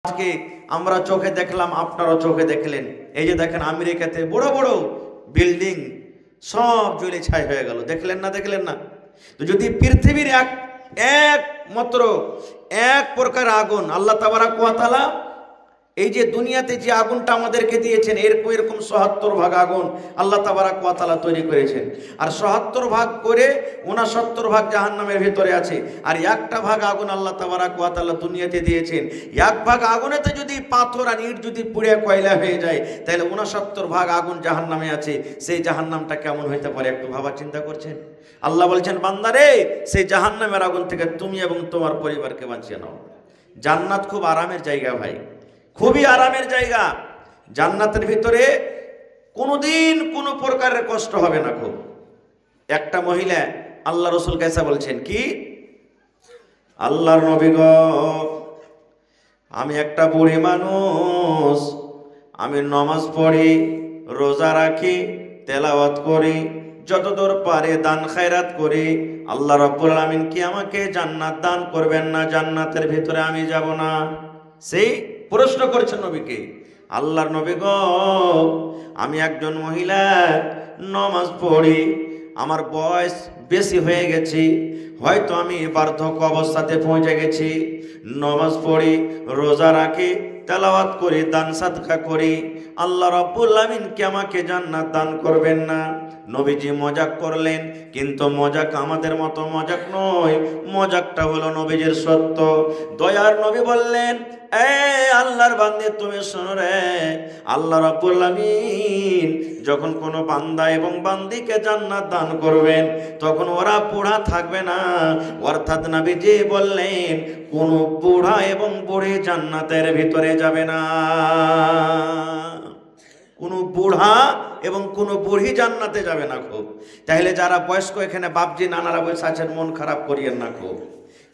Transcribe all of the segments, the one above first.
আজকে আমরা চোখে দেখলাম, আপনারাও চোখে দেখলেন। এই যে দেখেন আমেরিকাতে বড় বড় বিল্ডিং সব জ্বলে ছাই হয়ে গেল, দেখলেন না? দেখলেন না? তো যদি পৃথিবীর একমাত্র এক প্রকার আগুন আল্লাহ তাবারক ওয়া তাআলা এই যে দুনিয়াতে যে আগুনটা আমাদেরকে দিয়েছেন, এরকম ৭৭ ভাগ আগুন আল্লাহ তাবারক ওয়া তাআলা তৈরি করেছেন। আর ৭৭ ভাগ করে ৬৯ ভাগ জাহান্নামের ভিতরে আছে। আর একটা ভাগ আগুন আল্লাহ তাবারক ওয়া তাআলা দুনিয়াতে দিয়েছেন। এক ভাগ আগুনেতে যদি পাথর আর ইট যদি পুড়ে কয়লা হয়ে যায়, তাহলে ৬৯ ভাগ আগুন জাহান্নামে আছে। সেই জাহান্নামটা কেমন হইতে পারে একটু ভাবা চিন্তা করছেন? আল্লাহ বলছেন, বান্দারে, সেই জাহান্নামের আগুন থেকে তুমি এবং তোমার পরিবারকে বাঁচিয়ে নাও। জান্নাত খুব আরামের জায়গা ভাই, খুবই আরামের জায়গা। জান্নাতের ভিতরে কোনোদিন কোনো প্রকারের কষ্ট হবে না। খুব একটা মহিলা আল্লাহ রসুল কাছে বলছেন, কি আল্লাহর নবী গো, আমি একটা বুড়ি মানুষ, আমি নামাজ পড়ি, রোজা রাখি, তেলাওয়াত করি, যতদূর পারে দান খায়রাত করি, আল্লাহ রাব্বুল আলামিন কি আমাকে জান্নাত দান করবেন না? জান্নাতের ভিতরে আমি যাব না? সেই প্রশ্ন করছেন নবীকে। আল্লাহর নবী গো, আমি একজন মহিলা, নামাজ পড়ি, আমার বয়স বেশি হয়ে গেছে, হয়তো আমি বার্ধক্য অবস্থাতে পৌঁছে গেছি, নামাজ পড়ি, রোজা রাখি, তেলাওয়াত করি, দান সাদকা করি, আল্লাহ রাব্বুল আলামিন কি আমাকে জান্নাত দান করবেন না? নবীজি মজাক করলেন, কিন্তু মজাক আমাদের মতো মজাক নয়, মজাকটা হলো নবীজির সত্য। দয়ার নবী বললেন, এ আল্লাহর বান্দে, তুমি শোনো রে, আল্লাহ রাব্বুল আলামিন যখন কোনো বান্দা এবং বান্দিকে জান্নাত দান করবেন, তখন ওরা বুড়া থাকবে না। অর্থাৎ নবীজি বললেন, কোন বুড়া এবং বুড়ি জান্নাতের ভিতরে যাবে না। কোনো বুড়া এবং কোনো বুড়ি জান্নাতে যাবে না। খুব তাহলে যারা বয়স্ক এখানে বাপজি নানারা বসে আছেন, মন খারাপ করিয়েন না। খুব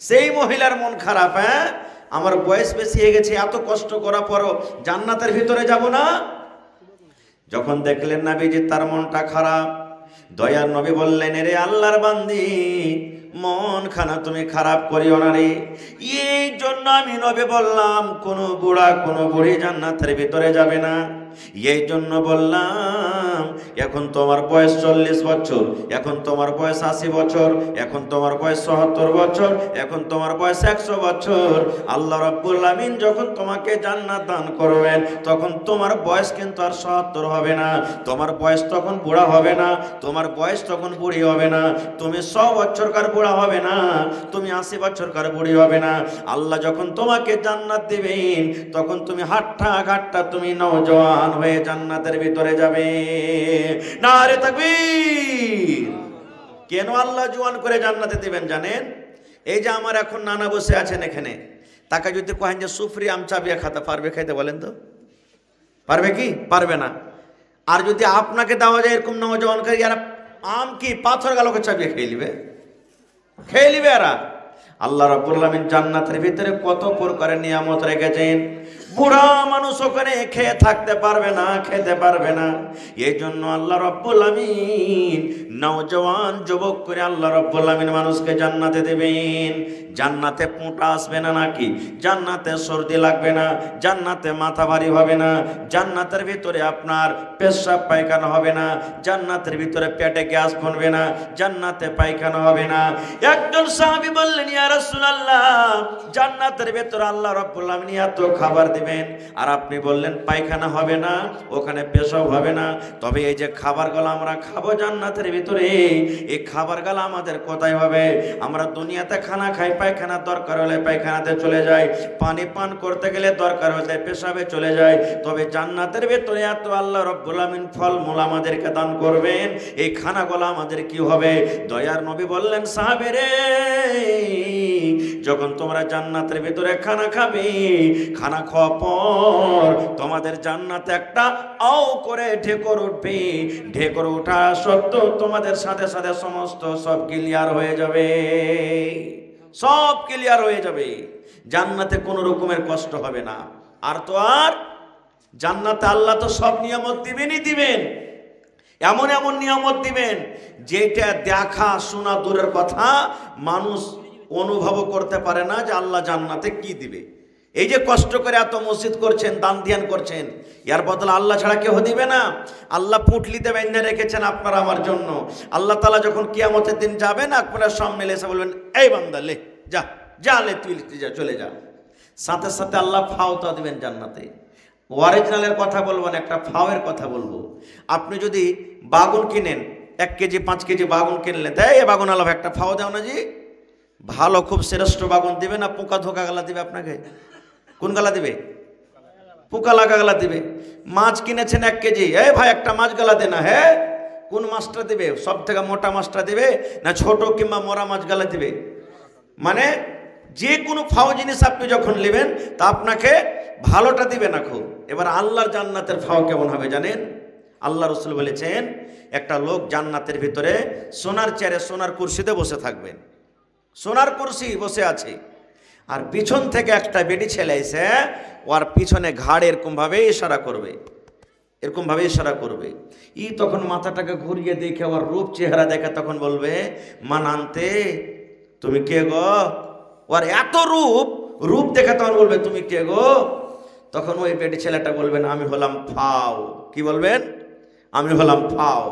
সেই মহিলার মন খারাপ, হ্যাঁ, আমার বয়স বেশি হয়ে গেছে, এত কষ্ট করার পরও জান্নাতের ভিতরে যাব না। যখন দেখলেন নবীজি তার মনটা খারাপ, দয়ার নবী বললেন, রে আল্লাহর বান্দি, মন খানা তুমি খারাপ করিও না রে। এই জন্য আমি নবী বললাম, কোনো বুড়া কোনো বুড়ি জান্নাতের ভিতরে যাবে না। এই জন্য বললাম, এখন তোমার বয়স 40 বছর, এখন তোমার বয়স 80 বছর, এখন তোমার বয়স ৭৭ বছর, এখন তোমার বয়স 100 বছর, আল্লাহ রাব্বুল আলামিন যখন তোমাকে জান্নাত দান করবেন, তখন তোমার বয়স কিন্তু আর ৭৭ হবে না, তোমার বয়স তখন বুড়া হবে না, তোমার বয়স তখন বুড়ি হবে না, তুমি 100 বছরকার বুড়া হবে না, তুমি 80 বছরকার বুড়ি হবে না। আল্লাহ যখন তোমাকে জান্নাত দিবেন, তখন তুমি হাট্টা ঘাট্টা তুমি নওজোয়ান হয়ে জান্নাতের ভিতরে যাবে। নারে তাকবীর! কেন আল্লাহ জওয়ান করে জান্নাতে দিবেন জানেন? এই যে আমার এখন নানা বসে আছেন এখানে, তাকে যদি কহেন যে সুফরি আম চাবিয়া খাতা, পারবে খাইতে? বলেন তো, পারবে কি? পারবে না। আর যদি আপনাকে দেওয়া যায় এরকম নওজওয়ান করে, যারা আম কি পাথর গালকে চাবিয়ে খেয়ে নিবে, খেয়ে নিবে এরা। আল্লাহ রাব্বুল আলামিন জান্নাতের ভিতরে কত প্রকারের নিয়ামত রেখেছেন। বুড়া মানুষ ওখানে খেয়ে থাকতে পারবে না, খেতে পারবে না। এই জন্য আল্লাহ রাব্বুল আলামিন নওজওয়ান যুবক করে আল্লাহ রাব্বুল আলামিন মানুষকে জান্নাতে দেবেন। জান্নাতে পোঁটা আসবে না নাকি? জান্নাতে সর্দি লাগবে না, জান্নাতে মাথা ভারী হবে না, জান্নাতের ভিতরে আপনার পেশাব পায়খানা হবে না, জান্নাতের ভিতরে পেটে গ্যাস বনবে না, জান্নাতে পায়খানা হবে না। একজন সাহাবী বললেন, ইয়া রাসূলুল্লাহ, জান্নাতের ভিতরে আল্লাহ রাব্বুল আলামিন এত খাবার দিবেন, আর আপনি বললেন পায়খানা হবে না, ওখানে পেশাব হবে না। তবে এই যে খাবারগুলো আমরা খাবো জান্নাতের ভিতরে, এই খাবারগুলো আমাদের কোথায় হবে? আমরা দুনিয়াতে খানা খাই, পায়খানা দরকার হলে পায়খানাতে চলে যায়, পানি পান করতে গেলে দরকার হলে পেশাবে চলে যায়। তবে জান্নাতের ভিতরে এত আল্লাহ রাব্বুল আলামিন ফলমূল আমাদেরকে দান করবেন, এই খানাগুলো আমাদের কি হবে? দয়ার নবী বললেন, সাহাবীরে, যখন তোমরা জান্নাতের ভিতরে খানা খাবে, খানা খাওয়ার পর তোমাদের জান্নাতে একটা আও করে ঢেকর উঠবে। ঢেকর ওঠা সত্ত্বেও তোমাদের সাথে সাথে সমস্ত সব ক্লিয়ার হয়ে যাবে, সব ক্লিয়ার হয়ে যাবে। জান্নাতে কোনো রকমের কষ্ট হবে না। আর তো আর জান্নাতে আল্লাহ তো সব নিয়ামত দিবেনই দিবেন, এমন এমন নিয়ামত দিবেন যেটা দেখা শোনা দূরের কথা, মানুষ অনুভব করতে পারে না যে আল্লাহ জান্নাতে কি দিবে। এই যে কষ্ট করে এত মসজিদ করছেন, দান ধ্যান করছেন, এর বদলে আল্লাহ ছাড়া কেউ দিবে না। আল্লাহ পুঁটলিতে বেঁধে রেখেছেন আপনার আমার জন্য। আল্লাহ তাআলা যখন কিয়ামতের দিন যাবেন, আপনারা সামনে এসে বলবেন, এই বান্দা লে যা, যা লে তুই যা, চলে যা। সাথে সাথে আল্লাহ ফাওতা দিবেন জান্নাতে। অরিজিনালের কথা বলবো না, একটা ফাওয়ের কথা বলবো। আপনি যদি বাগুন কিনেন, 1 কেজি 5 কেজি বাগুন কিনলে দেয়, এ বাগুন আলাদা একটা ফাও দাও না জি, ভালো খুব শ্রেষ্ঠ বাগুন দিবে না পোকা ধোকা গালা দিবে আপনাকে? কোন গালা দিবে? পোকা লাগা গালা দিবে। মাছ কিনেছেন 1 কেজি, এই ভাই একটা মাছ গালা দে না, হ্যাঁ কোন মাছটা দিবে? সব থেকে মোটা মাছটা দিবে না ছোট কিংবা মরা মাছ গালা দিবে? মানে যে কোনো ফাও জিনিস আপনি যখন নেবেন তা আপনাকে ভালোটা দিবে না খুব। এবার আল্লাহর জান্নাতের ফাও কেমন হবে জানেন? আল্লাহ রাসূল বলেছেন, একটা লোক জান্নাতের ভিতরে সোনার চেয়ারে সোনার কুরসিতে বসে থাকবেন, সোনার কুরসি বসে আছে, আর পিছন থেকে একটা বেটি ছেলে এসে ওর পিছনে ঘাড় এরকমভাবে ইশারা করবে, এরকমভাবে ইশারা করবে। ই তখন মাথাটাকে ঘুরিয়ে দেখে ওর রূপ চেহারা দেখে তখন বলবে, মান আনতে, তুমি কে গো? ওর এত রূপ দেখে তখন বলবে, তুমি কে গো? তখন ওই বেটি ছেলেটা বলবেন, আমি হলাম ফাও। কি বলবেন? আমি হলাম ফাও।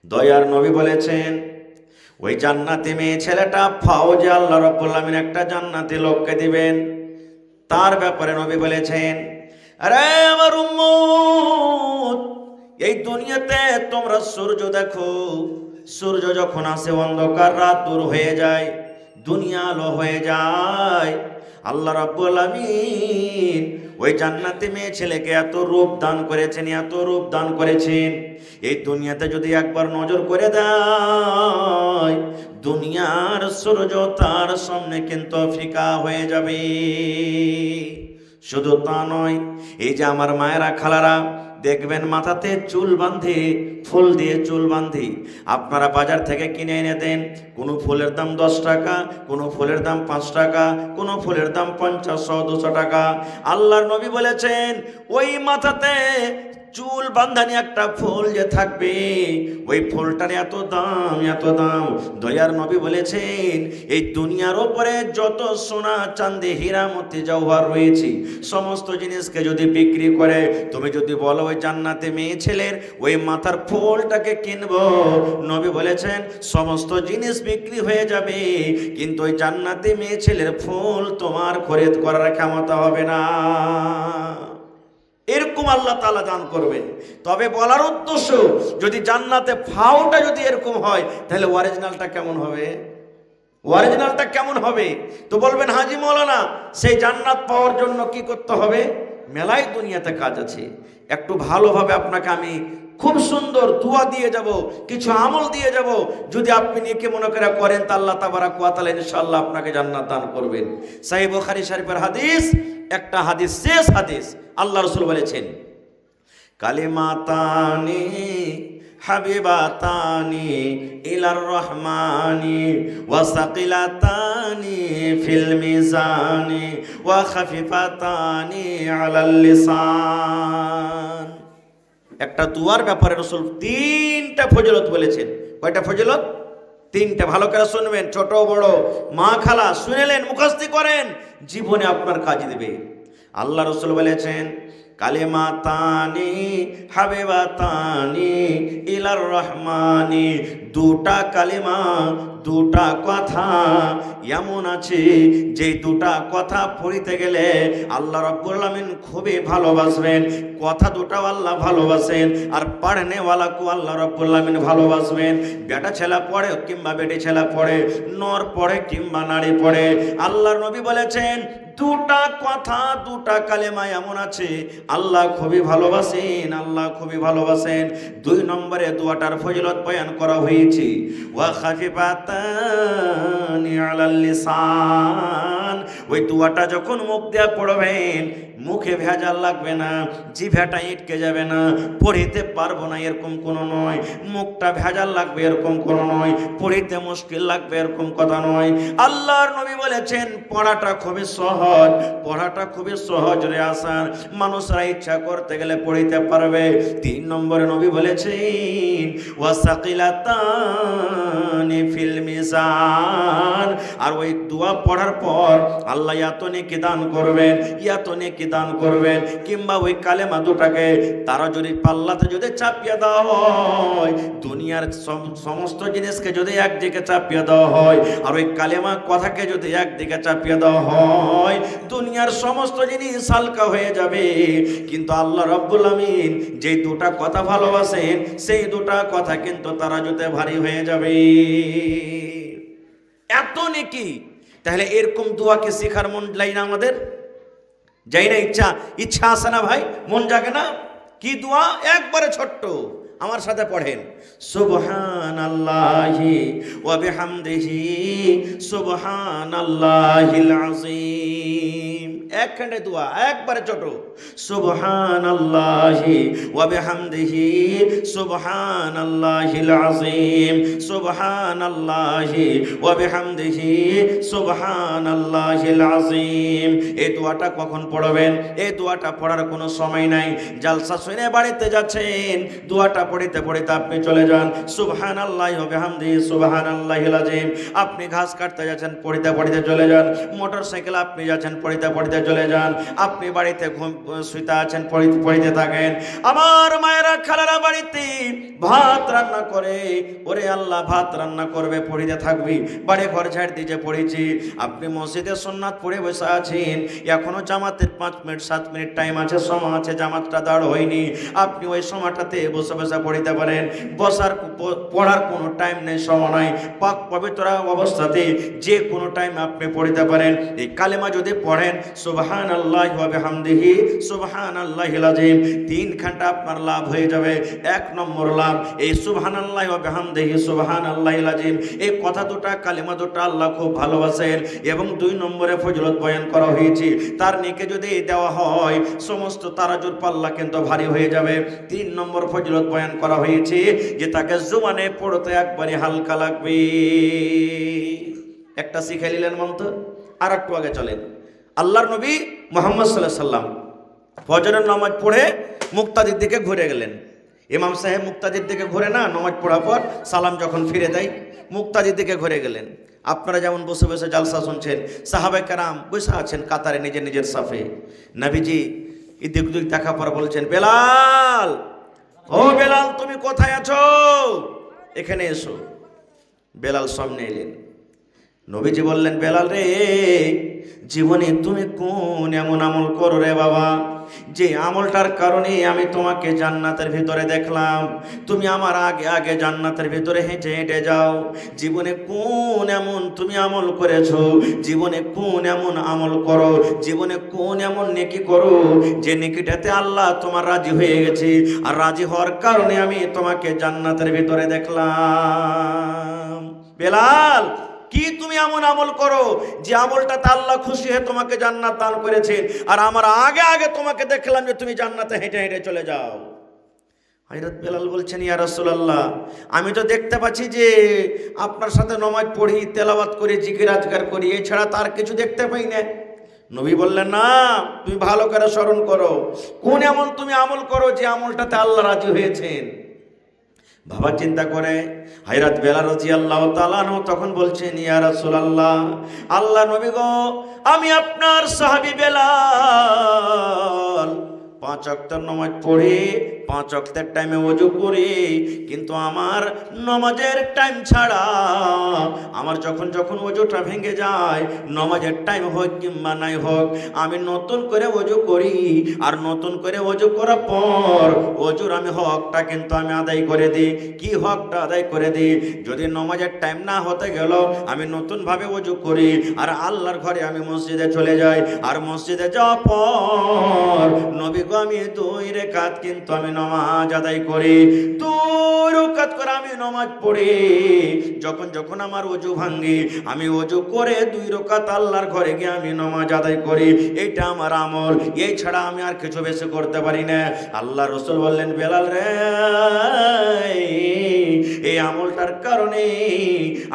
দয়ার নবী বলেছেন, ওই জান্নাতি মেয়ে ছেলেটা ফাও যে আল্লাহ রাব্বুল আলামিন একটা জান্নাতি লোককে দিবেন, তার ব্যাপারে নবী বলেছেন, আরে আমার উম্মত, এই দুনিয়াতে তোমরা সূর্য দেখো, সূর্য যখন আসে অন্ধকার রাত দূর হয়ে যায়, দুনিয়া আলো হয়ে যায়। আল্লাহ রাব্বুল আলামিন ওই জান্নাতি মেয়ে ছেলেকে এত রূপ দান করেছেন, এত রূপ দান করেছেন, এই দুনিয়াতে যদি একবার নজর করে দেয়, দুনিয়ার সূর্য তার সামনে কিন্তু ফিকা হয়ে যাবে। শুধু তা নয়, এই যে আমার মায়েরা খালারা দেখবেন মাথাতে চুল বাঁধে, ফুল দিয়ে চুল বাঁধে, আপনারা বাজার থেকে কিনে এনে দেন, কোনো ফুলের দাম 10 টাকা, কোনো ফুলের দাম 5 টাকা, কোনো ফুলের দাম 50, 100, 200 টাকা। আল্লাহর নবী বলেছেন, ওই মাথাতে চুল বাঁধানি একটা ফুল যে থাকবে, ওই ফুলটার এত দাম, এত দাম। দয়ার নবী বলেছেন, এই দুনিয়ার উপরে যত সোনা চাঁদি হীরা মতি জওহর রয়েছে, সমস্ত জিনিসকে যদি বিক্রি করে তুমি যদি বলো ওই জান্নাতে মেয়ে ছেলের ওই মাথার ফুলটাকে কিনবো, নবী বলেছেন সমস্ত জিনিস বিক্রি হয়ে যাবে, কিন্তু ওই জান্নাতে মেয়ে ছেলের ফুল তোমার খরিদ করার ক্ষমতা হবে না। এরকম আল্লাহ তাআলা দান করবেন। তবে বলার উদ্দেশ্য, যদি জান্নাতে ফাওটা যদি এরকম হয়, তাহলে অরিজিনালটা কেমন হবে? অরিজিনালটা কেমন হবে? তো বলবেন, হাজি মাওলানা, সেই জান্নাত পাওয়ার জন্য কি করতে হবে? মেলাই দুনিয়াতে কাজ আছে। একটু ভালোভাবে আপনাকে আমি খুব সুন্দর দোয়া দিয়ে যাব, কিছু আমল দিয়ে যাব। যদি আপনি নেকি মনে করে করেন, তা আল্লাহ তাবারাক ওয়া তাআলা ইনশাআল্লাহ আপনাকে জান্নাত দান করবেন। সহিহ বুখারী শরীফের হাদিস, একটা হাদিস, শেষ হাদিস, আল্লাহ রাসূল বলেছেন, কালিমাতানি হাবিবাতানি ইলার রহমানি ওয়া সাকিলাতানি ফিল মিজানি ওয়া খাফিফাতানি আলাল লিসান। একটা দুয়ার ব্যাপারে রাসূল 3টা ফজিলত বলেছেন। কয়টা ফজিলত? 3টা। ভালো করে শুনবেন, ছোট বড় মা খালা শুনেলেন, মুখস্থ করেন, জীবনে আপনার কাজ দেবে। আল্লাহ রাসূল বলেছেন, কালিমাতানি হাবিবাতানি ইলার রহমানি, 2টা কালিমা, 2টা কথা এমন আছে যে 2টা কথা পড়িতে গেলে আল্লাহ রাব্বুল আলামিন খুবই ভালোবাসবেন। কথা 2টাও আল্লাহ ভালোবাসেন, আর পড়নেওয়ালাকেও আল্লাহ রাব্বুল আলামিন ভালোবাসবেন। বেটা ছেলা পড়ে কিংবা বেটি ছেলা পড়ে, নর পড়ে কিংবা নারী পড়ে, আল্লাহর নবী বলেছেন 2টা কথা, 2টা কালেমা এমন আছে আল্লাহ খুবই ভালোবাসেন, আল্লাহ খুবই ভালোবাসেন। 2 নম্বরে দোয়াটার ফজিলত বয়ান করা হয়েছে, ওয়া খাফিফাতানি আলাল লিসান। ওই দোয়াটা যখন মুখ দিয়ে পড়বেন, মুখে ভেজাল লাগবে না, জিভেটা ইটকে যাবে না, পড়িতে পারবো না এরকম কোনো নয়, মুখটা ভেজাল লাগবে এরকম কোনো নয়, পড়িতে মুশকিল লাগবে এরকম কথা নয়। আল্লাহর নবী বলেছেন, পড়াটা খুবই সহজ, পড়াটা খুবই সহজ রে আসান, মানুষরা ইচ্ছা করতে গেলে পড়িতে পারবে। 3 নম্বরে নবী বলেছেন, ওয়াসাকিলাতানি ফিল মিজান। আর ওই দোয়া পড়ার পর আল্লাহ এত নেকি দান করবেন, এত নেকি দান করবেন। কিংবা ওই কালেমা দুটাকে তারা যদি পাল্লাতে যদি চাপিয়ে দেওয়া হয়, দুনিয়ার সমস্ত জিনিসকে যদি একদিকে চাপিয়ে দেওয়া হয়, আর ওই কালেমা কথাকে যদি একদিকে চাপিয়ে দেওয়া হয়, দুনিয়ার সমস্ত জিনিস হালকা হয়ে যাবে। কিন্তু আল্লাহ রাব্বুল আমিন যে দুটা কথা ভালোবাসেন, সেই দুটা কথা কিন্তু তারা যদি ভারী হয়ে যাবে। এত নেকি। তাহলে এরকম দোয়াকে শেখার মন যায় না আমাদের? যাই না? ইচ্ছা আসে না ভাই? মন জাগে না? কি দোয়া? একবারে ছোট্ট, আমার সাথে পড়েন, সুবহানাল্লাহি ওয়া বিহামদিহি সুবহানাল্লাহিল আযীম। একখানে দোয়া, একবারে ছোট, সুবহানাল্লাহি ওয়া বিহামদিহি সুবহানাল্লাহিল আযীম, সুবহানাল্লাহি ওয়া বিহামদিহি সুবহানাল্লাহিল আযীম। এই দোয়াটা কখন পড়বেন? এই দোয়াটা পড়ার কোনো সময় নাই। জালসা শুনে বাড়িতে যাচ্ছেন, দোয়াটা পড়িতে পড়িতে আপনি চলে যান, সুবহানাল্লাহি ওয়া বিহামদিহি সুবহানাল্লাহিল আযীম। আপনি ঘাস কাটতে যাচ্ছেন, পড়িতে পড়িতে চলে যান। মোটরসাইকেল আপনি যাচ্ছেন, পড়িতে পড়িতে চলে যান। আপনি বাড়িতে শুইতে আছেন, পড়িতে থাকেন। আমার মায়েরা খালারা বাড়িতে ভাত রান্না করে, ওরে আল্লাহ ভাত রান্না করবে, পড়িতে থাকবি। বাড়ি ঘর ঝাড় দিয়ে পড়েছি। আপনি মসজিদে সুন্নাত পড়ে বসে আছেন, এখনো জামাতের 5 মিনিট 7 মিনিট টাইম আছে, সময় আছে, জামাতটা দাঁড় হয়নি। আপনি ওই সময়টাতে বসে বসে পড়িতে পারেন। পড়ার কোনো টাইম নেই, সময় নাই। পাক পবিত্র অবস্থাতে যে কোনো টাইম আপনি পড়িতে পারেন। এই কালেমা যদি পড়েন, সুবহানাল্লাহি ওয়া বিহামদিহি সুবহানাল্লাহিল আযীম, 3 ঘন্টা আপনার লাভ হয়ে যাবে। 1 নম্বর লাভ, এই সুবহানাল্লাহি ওয়া বিহামদিহি সুবহানাল্লাহিল আযীম, এই কথা দুটা, কালেমা দুটা আল্লাহ খুব ভালোবাসেন। এবং 2 নম্বরে ফজিলত বয়ান করা হয়েছে, তার নেকি যদি দেওয়া হয়, সমস্ত তারাজুর পাল্লা কিন্তু ভারী হয়ে যাবে। 3 নম্বর ফজিলত বয়ান করা হয়েছে যে তাকে জুবানে পড়তে একবারে হালকা লাগবে। একটা শিখে নিলেন মন্ত্র। আর একটু আগে চলেন, আল্লাহর নবী মুহাম্মদ সাল্লাল্লাহু আলাইহি সাল্লাম ফজরের নামাজ পড়ে মুক্তাদির দিকে ঘুরে গেলেন। ইমাম সাহেব মুক্তাদির দিকে ঘুরে না, নামাজ পড়ার পর সালাম যখন ফিরে দেয়, মুক্তাদির দিকে ঘুরে গেলেন। আপনারা যেমন বসে বসে জালসা শুনছেন, সাহাবায়ে কেরাম বসে আছেন কাতারে নিজের নিজের সাফে। নবীজি এদিক ওদিক দেখা পর বলছেন, বেলাল, ও বেলাল, তুমি কোথায় আছো? এখানে এসো। বেলাল সামনে এলেন। নবীজি বললেন, বেলাল রে, জীবনে তুমি কোন এমন আমল করো রে বাবা, যে আমলটার কারণে আমি তোমাকে জান্নাতের ভিতরে দেখলাম। তুমি আমার আগে আগে জান্নাতের ভিতরে হেঁটে হেঁটে যাও। জীবনে কোন এমন তুমি আমল করেছো, জীবনে কোন এমন আমল করো, জীবনে কোন এমন নেকি করো যে নেকিটাতে আল্লাহ তোমার রাজি হয়ে গেছে, আর রাজি হওয়ার কারণে আমি তোমাকে জান্নাতের ভিতরে দেখলাম। বেলাল, কি তুমি এমন আমল করো যে আমলটাতে আল্লাহ খুশি হয়ে তোমাকে জান্নাত দান করেছেন, আর আমার আগে আগে তোমাকে দেখলাম যে তুমি জান্নাতে হেঁটে হেঁটে চলে যাও। হযরত বেলাল বলছেন, ইয়া রাসূলুল্লাহ, আমি তো দেখতে পাচ্ছি যে আপনার সাথে নামাজ পড়ি, তেলাওয়াত করি, জিকির আজকার করি, এছাড়া তার কিছু দেখতে পাই না। নবী বললেন, না, তুমি ভালো করে স্মরণ করো, কোন এমন তুমি আমল করো যে আমলটাতে আল্লাহ রাজি হয়েছেন। বাবা চিন্তা করে হযরত বেলাল রাদিয়াল্লাহু তাআলা আনহু তখন বলছেন, ইয়া রাসূলুল্লাহ, আল্লাহ নবী গো, আমি আপনার সাহাবী বেলাল 5 ওয়াক্ত নামাজ পড়ি, 5 ওয়াক্তের টাইমে ওযু করি, কিন্তু আমার নামাজের টাইম ছাড়া আমার যখন যখন ওযুটা ভেঙে যায়, নামাজের টাইম হোক কিংবা নাই হোক, আমি নতুন করে ওযু করি, আর নতুন করে ওযু করার পর ওযুর আমি হকটা কিন্তু আমি আদায় করে দিই। কি হকটা আদায় করে দিই? যদি নামাজের টাইম না হতে গেল আমি নতুনভাবে ওযু করি, আর আল্লাহর ঘরে আমি মসজিদে চলে যাই, আর মসজিদে যাওয়ার পর নবী আমি 2 রাকাত কিন্তু আমি নামাজ আদায় করি, 2 রাকাত করে আমি নামাজ পড়ি। যখন যখন আমার ওযু ভাঙে, আমি ওযু করে 2 রাকাত আল্লাহর ঘরে গিয়ে আমি নামাজ আদায় করি। এটা আমার আমল, এই ছাড়া আমি আর কিছু বেশি করতে পারি না। আল্লাহ রাসূল বললেন, বেলাল রে, এই আমলটার কারণে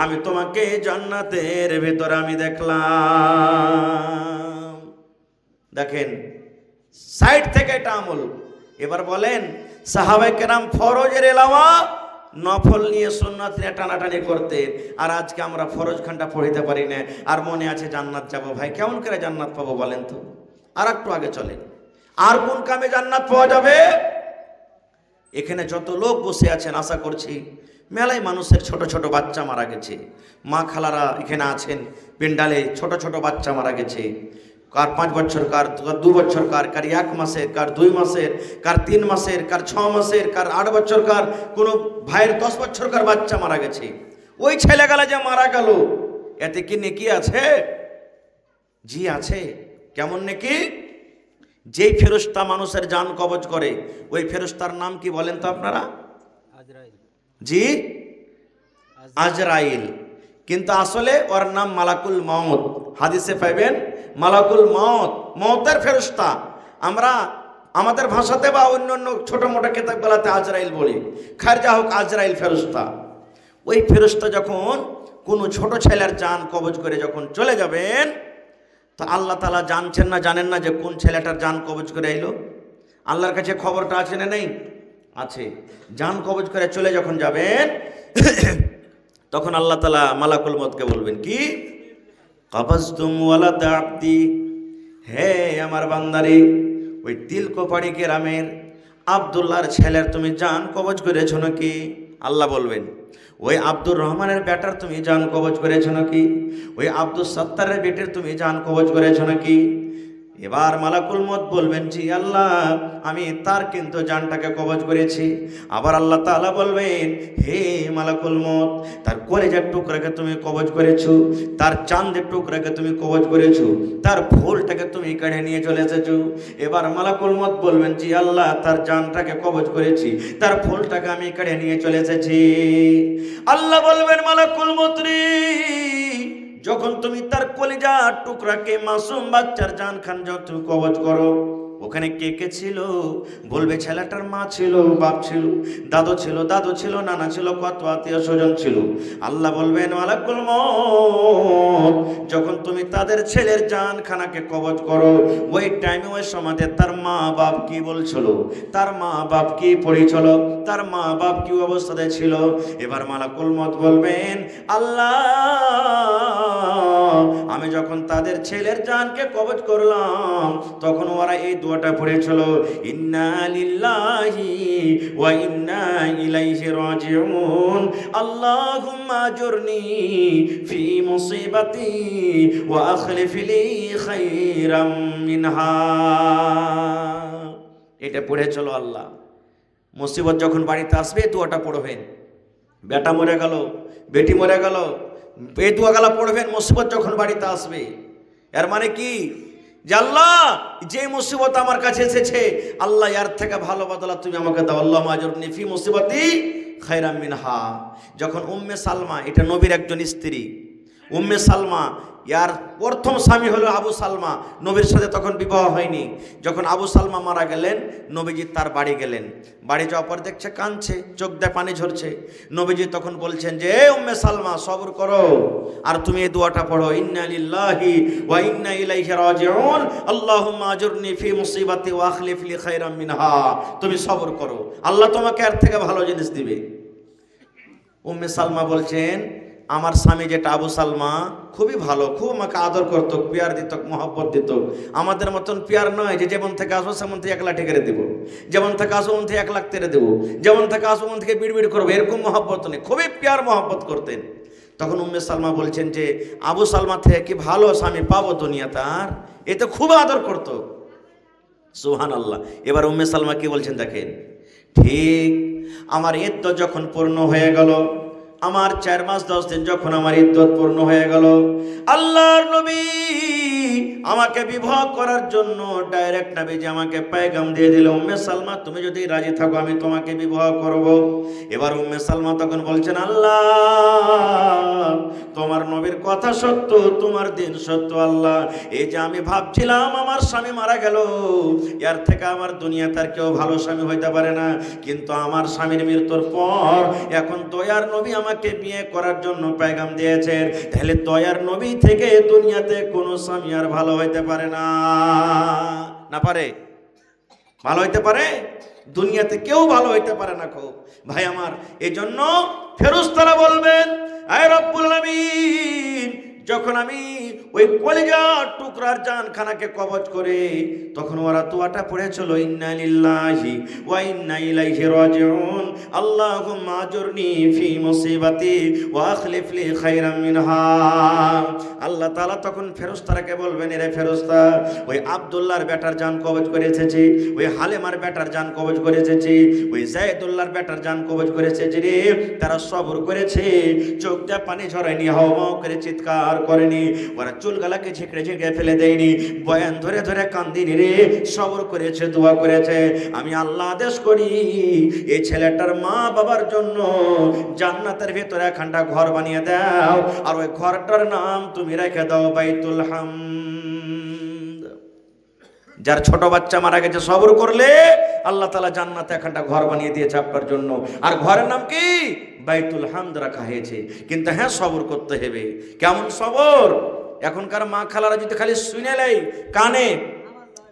আমি তোমাকে জান্নাতের ভিতরে আমি দেখলাম। দেখেন, সাইড থেকে এটা আমল। এবার বলেন, সাহাবায়ে কেরাম ফরজের এলাওয়া নফল নিয়ে সুন্নাত নিয়ে টানাটানি করতেন, আর আজকে আমরা ফরজ খানটা পড়িতে পারি না, আর মনে আছে জান্নাত যাবো। ভাই কেমন করে জান্নাত পাবো বলেন তো? আর একটু আগে চলেন, আর কোন কামে জান্নাত পাওয়া যাবে? এখানে যত লোক বসে আছেন আশা করছি মেলায় মানুষের ছোট ছোট বাচ্চা মারা গেছে। মা খালারা এখানে আছেন পেন্ডালে, ছোট ছোট বাচ্চা মারা গেছে। কার 5 বছর, কার 2 বছর, কার 1 মাসের, কার 2 মাসের, কার 3 মাসের, কার 6 মাসের, কার 8 বছর, কার কোনো ভাইয়ের 10 বছরকার বাচ্চা মারা গেছে। ওই ছেলেগুলা যে মারা গেল, এতে কি নেকি আছে? জি আছে। কেমন নেকি? যেই ফেরেশতা মানুষের জান কবজ করে, ওই ফেরেশতার নাম কি বলেন তো আপনারা? জি, আজরাইল। কিন্তু আসলে ওর নাম মালাকুল মউত। হাদিসে পাইবেন মালাকুল মউত, মউতের ফেরেশতা। আমরা আমাদের ভাষাতে বা অন্য অন্য ছোট মোটো কিতাবগুলোতে আজরাইল বলি, খার যা হোক আজরাইল ফেরেশতা। ওই ফেরেশতা যখন কোনো ছোট ছেলের জান কবজ করে যখন চলে যাবেন, তো আল্লাহ তাআলা জানছেন না, জানেন না যে কোন ছেলেটার জান কবজ করে আইলো? আল্লাহর কাছে খবরটা আছে না নেই? আছে। জান কবজ করে চলে যখন যাবেন, তখন আল্লাহ তাআলা মালাকুল মউতকে বলবেন কি? কাবাজতুম ওয়ালাদ আবদি, হে আমার বান্দারে, ওই তিলকোপাড়ি গ্রামের আব্দুল্লাহর ছেলের তুমি জান কবজ করেছো নাকি? আল্লাহ বলবেন, ওই আব্দুর রহমানের বেটার তুমি জান কবজ করেছো নাকি? ওই আব্দুল সত্তারের বেটের তুমি জান কবজ করেছো নাকি? এবার মালাকুল মউত বলবেন, জি আল্লাহ, আমি তার কিন্তু জানটাকে কবজ করেছি। আবার আল্লাহ তাআলা বলবেন, হে মালাকুল মউত, তার কলেজের টুকরাকে তুমি কবজ করেছো, তার চাঁদের টুকরাকে তুমি কবজ করেছো, তার ফুলটাকে তুমি কেড়ে নিয়ে চলে এসেছো। এবার মালাকুল মউত বলবেন, জি আল্লাহ, তার জানটাকে কবজ করেছি, তার ফুলটাকে আমি কেড়ে নিয়ে চলে এসেছি। আল্লাহ বলবেন, মালাকুল মউত রে, যখন তুমি তার কলিজার টুকরাকে, মাসুম বাচ্চার জান খান যত কবজ করো, ওখানে কে কে ছিল? বলবে ছেলেটার মা ছিল, বাপ ছিল, দাদু ছিল, নানা ছিল, কত আত্মীয় স্বজন ছিল। আল্লাহ বলবেন, মালাকুল মউত, যখন তুমি তাদের ছেলের জান খানাকে কবজ করো, ওই টাইমে ওই সমাজে তার মা বাপ কি বলছিল, তার মা বাপ কি পড়েছিল, তার মা বাপ কি অবস্থাতে ছিল। এবার মালাকুল মউত বলবেন, আল্লাহ, আমি যখন তাদের ছেলের জানকে কবজ করলাম, তখন ওরা এই দোয়াটা পড়েছিল, ইন্না লিল্লাহি ওয়া ইন্না ইলাইহি রাজিউন, আল্লাহুম্মা আজুরনি ফি মুসিবাতি ওয়া আখলিফ লি খায়রাম মিনহা। এটা পড়েছিল। আল্লাহ মুসিবত যখন বাড়িতে আসবে দোয়াটা পড়বেন। বেটা মরে গেল, বেটি মরে গেল, এই দোয়াগুলা পড়বেন মুসিবত যখন বাড়িতে আসবে। এর মানে কি? যে আল্লাহ, যে মুসিবত আমার কাছে এসেছে, আল্লাহ এর থেকে ভালো বদলা তুমি আমাকে দাও। আল্লাহুম্মা আজুরনি ফি মুসিবাতি খায়রাম মিনহা। যখন উম্মে সালমা, এটা নবীর একজন স্ত্রী, উম্মে সালমা, ইয়ার প্রথম স্বামী হলো আবু সালমা, নবীর সাথে তখন বিবাহ হয়নি। যখন আবু সালমা মারা গেলেন, নবীজি তার বাড়ি গেলেন। বাড়ি যাওয়ার পর দেখছে কাঁদছে, চোখ দিয়ে পানি ঝরছে। নবীজি তখন বলছেন যে, এ উম্মে সালমা, সবর করো, আর তুমি এই দোয়াটা পড়ো, ইন্না লিল্লাহি ওয়া ইন্না ইলাইহি রাজিউন, আল্লাহুম্মা আজুরনি ফি মুসিবাতি ওয়া আখলিফ লি খায়রাম মিনহা। তুমি সবর করো, আল্লাহ তোমাকে এর থেকে ভালো জিনিস দিবে। উম্মে সালমা বলছেন, আমার স্বামী যেটা আবু সালমা খুবই ভালো, খুব আমাকে আদর করত, পেয়ার দিত, মহব্বত দিত। আমাদের মতন পেয়ার নয় যে যেমন থেকে আসবো সেমন থেকে 1 লাখ টেকে দেবো, যেমন থেকে আসবো ওমন থেকে 1 লাখ তেরে দেবো, যেমন থেকে আসবো ওমন থেকে বিড়বিড় করবো, এরকম মহব্বত নেই, খুবই পেয়ার মহব্বত করতেন। তখন উম্মে সালমা বলছেন যে, আবু সালমা থেকে কি ভালো স্বামী পাবো দুনিয়া তার? এ তো খুব আদর করতো। সুবহানাল্লাহ। এবার উম্মে সালমা কি বলছেন দেখেন, ঠিক আমার ইদ্দত যখন পূর্ণ হয়ে গেল, আমার 4 মাস 10 দিন যখন আমার ইদ্দত পূর্ণ হয়ে গেল, আল্লাহর নবী আমাকে বিবাহ করার জন্য ডাইরেক্ট নবীজি আমাকে পয়গাম দিয়ে দিল, উম্মে সালমা, তুমি যদি রাজি থাকো আমি তোমাকে বিবাহ করব। এবার উম্মে সালমা তখন বলছেন, আল্লাহ, তোমার নবীর কথা সত্য, তোমার দিন সত্য। আল্লাহ, এই যে আমি ভাবছিলাম আমার স্বামী মারা গেল, এর থেকে আমার দুনিয়াতে আর কেউ ভালো স্বামী হইতে পারে না, কিন্তু আমার স্বামীর মৃত্যুর পর এখন দয়ার নবী আমাকে বিয়ে করার জন্য পয়গাম দিয়েছেন। তাহলে দয়ার নবী থেকে দুনিয়াতে কোনো স্বামী আর ভালো হইতে পারে না, না পারে? ভালো হইতে পারে? দুনিয়াতে কেউ ভালো হইতে পারে না গো ভাই আমার। এই জন্য ফেরেশতারা বলবেন, আয় রব্বুল আলামিন, যখন আমি ওই কলিজার টুকরার জানখানাকে কবজ করে তখন ওরা দোয়াটা পড়েছিল, ইন্না লিল্লাহি ওয়া ইন্না ইলাইহি রাজিউন, আল্লাহুম্মা আজুরনি ফি মুসিবাতি ওয়া আখলিফ লি খায়রাম মিনহা। আল্লাহ তাআলা তখন ফেরেশতাকে বলবেন, এরে ফেরেশতা, ওই আব্দুল্লাহর বেটার জান কবজ করে এসেছি, ওই হালেমার বেটার জান কবজ করে এসেছি, ওই যায়েদুল্লাহর বেটার জান কবজ করে এসেছি রে। তারা সবর করেছে, চোখ দিয়ে পানি ঝরায়নি, হাওমাও করে চিৎকার করেনি, ওরা চুলগালাকে ঝেঁকড়ে ঝেঁকড়ে ফেলে দেয়নি, বয়ান ধরে ধরে কান্দিনি রে, সবর করেছে, দোয়া করেছে। আমি আল্লাহ আদেশ করি, এই ছেলেটার মা বাবার জন্য জান্নাতের ভেতরে একখানটা ঘর বানিয়ে দাও, আর ওই ঘরটার নাম তুমি রেখে দাও বাইতুল হামদ। যার ছোট বাচ্চা মারা গেছে, সবর করলে আল্লাহ তাআলা জান্নাতে একখানটা ঘর বানিয়ে দিয়েছে আপনার জন্য, আর ঘরের নাম কি? বাইতুল হামদ রাখা হয়েছে। কিন্তু হ্যাঁ, সবর করতে হবে। কেমন সবর? এখনকার মা খালারা যদি খালি শুনে লাই কানে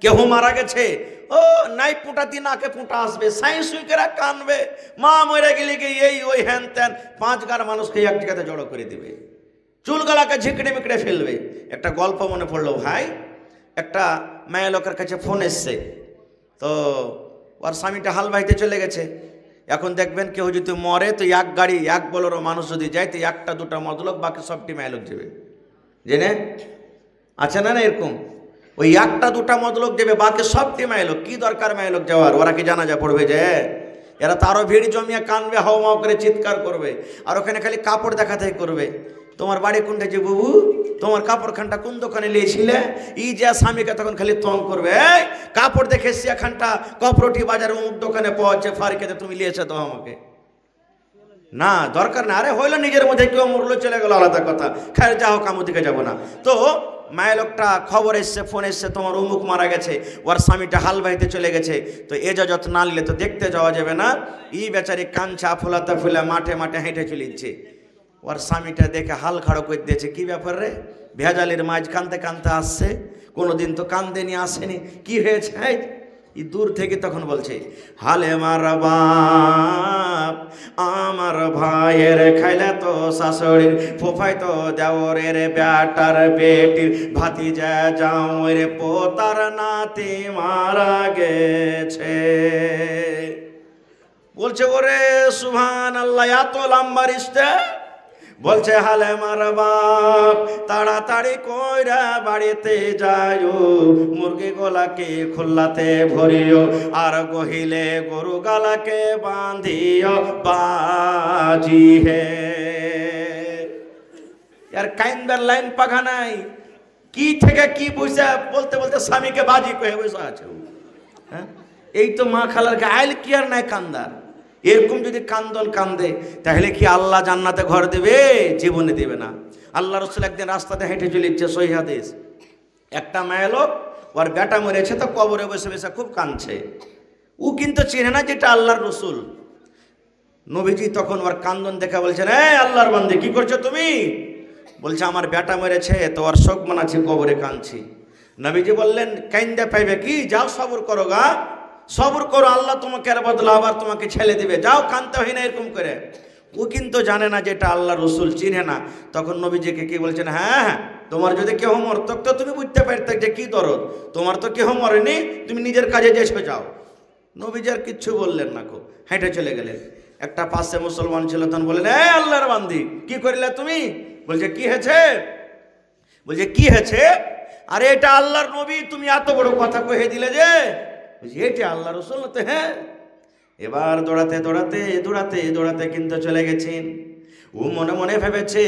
কেউ মারা গেছে, ও নাই পুঁটাতি নাকে পুঁটা আসবে, সাই সুইকেরা কানবে, মা মরে গেলে কি এই ওই হ্যান ত্যান, 5 গার মানুষকে এক জায়গাতে জড়ো করে দেবে, চুলগলাকে ঝিঁকড়ে মিকড়ে ফেলবে। একটা গল্প মনে পড়লো ভাই, একটা মেয়ে লোকের কাছে ফোন এসছে, তো ওর স্বামীটা হাল বাইতে চলে গেছে। এখন দেখবেন কেউ যদি মরে তো এক গাড়ি এক বলেরও মানুষ যদি যায় তো 1টা 2টা মদলোক, বাকি সবটি মেয়েলোক যাবে, জেনে আছে না? এরকম ওই 1টা 2টা মদলোক যাবে, বাকি সবটি মেয়েলোক। কি দরকার মেয়েলোক যাওয়ার? ওরা কি জানাজা পড়বে যে? এরা তো আরো ভিড় জমিয়ে কানবে, হাওমাও করে চিৎকার করবে, আর ওখানে খালি কাপড় দেখাতেই করবে। তোমার বাড়ি কোনটা যে বুবু, তোমার কাপড়খানটা কোন দোকানে নিয়েছিলে? ই যে স্বামীকে তখন খালি তং করবে, এই কাপড় দেখে সেখানটা কপরটি বাজারে অমুক দোকানে পাওয়াচ্ছে, ফারিকেতে তুমি নিয়েছে তো আমাকে না, দরকার না। আরে হইলো নিজের মধ্যে, কেউ মরলো চলে গেল আলাদা কথা, খায় যা হোক আমি দিকে যাবো না। তো মায়ের লোকটা খবর এসছে, ফোন এসছে, তোমার অমুক মারা গেছে, ওর স্বামীটা হাল বাইতে চলে গেছে, তো এজাজত না নিলে তো দেখতে যাওয়া যাবে না। ই বেচারি কাঞ্চা ফুলাতে ফুলে মাঠে মাঠে হেঁটে চলেছে। ওর স্বামীটা দেখে হাল খাড়ো করে দিয়েছে, কি ব্যাপার রে, ভেজালির মাছ কানতে কানতে আসছে, কোনোদিন তো কান্দে নিয়ে আসেনি, কি হয়েছে? ই দূর থেকে তখন বলছে, হালে মার বাপ, আমার ভাইয়ের খাইলে তো শাশুড়ির, ফোফাই তো দেওরের বেটার বেটির, ভাতিজা জামাইর পোতার নাতি মারা গেছে। বলছে ওরে সুবহানাল্লাহ, এত লম্বা রিশতে। বলছে হালে মার বাপ, তাড়াতাড়ি কইরা বাড়িতে যাইও, মুরগি গোলাকে খুল্লাতে ভরিও, আর গহিলে গরু গালাকে বাঁধিও, বাজি হে। আর কাইন্দার লাইন পাখা নাই, কি থেকে কি বুঝা বলতে বলতে স্বামীকে বাজি কয়ে বসে আছে। হ্যাঁ, এই তো মা খালার আইল কি আর নাই কান্দার। এরকম যদি কান্দন কান্দে তাহলে কি আল্লাহ জান্নাতে ঘর দেবে? জীবনে দেবে না। আল্লাহ রাসূল একদিন রাস্তাতে হেঁটে চলেছে, সহিহ হাদিস, একটা মেয়ে লোক, ওর বেটা মরেছে, তো কবরে বসে বসে খুব কাঁদছে। ও কিন্তু চিনে না যেটা আল্লাহর রসুল। নবীজি তখন ওর কান্দন দেখে বলছেন, এই আল্লাহর বান্দী, কি করছো তুমি? বলছে আমার বেটা মরেছে, তো ওর শোক মানাচ্ছি, কবরে কাঁদছি। নবীজি বললেন, কাইন্দা পাইবে কি, যাও সবর করো গা, সবর করো, আল্লাহ তোমাকে আর বদলা আবার তোমাকে ছেড়ে দিবে, যাও, কাঁদতে হয় না এরকম করে। ও কিন্তু জানে না যেটা আল্লাহ রসুল, চিনে না। তখন নবীজিকে কি বলছেন, হ্যাঁ, তোমার যদি কেউ মরত তো তুমি বুঝতে পারতে যে কি দরদ, তোমার তো কেউ মরেনি, তুমি নিজের কাজে যেছো, যাও। নবীজি আর কিচ্ছু বললেন না, খুব হেঁটে চলে গেলেন। একটা পাশে মুসলমান ছিল, তখন বললেন, এই আল্লাহর বান্দি, কি করিলে তুমি? বলছে কি হয়েছে? বলছে কি হয়েছে? আরে এটা আল্লাহর নবী, তুমি এত বড় কথা কহে দিলে যে? এটা আল্লাহ রসুল না তো? হ্যাঁ। এবার দৌড়াতে দৌড়াতে দৌড়াতে দৌড়াতে কিন্তু চলে গেছেন। ও মনে মনে ভেবেছে